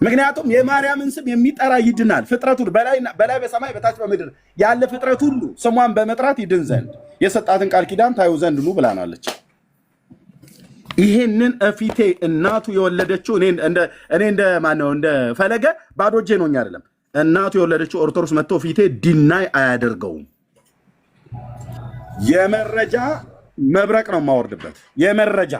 ምክንያቱም የማርያምን ስም የሚጠራ ይድናል። ፍጥረቱን በላይ በሰማይ በታች በምድር ያለ ፍጥረት ሁሉ ስሟን በመጥራት ይድን ዘንድ የሰጣትን ቃል ኪዳን ታዩ ዘንድ ኑ ብላናለች። ይሄንን እፊቴ እናቱ የወለደችው እኔ እንደ ማነው እንደ ፈለገ ባዶ እጄ ነውኝ አይደለም። እናቱ የወለደችው ኦርቶዶክስ መጥቶ ፊቴ ዲናይ አያደርገውም። የመረጃ መብረቅ ነው የማወርድበት። የመረጃ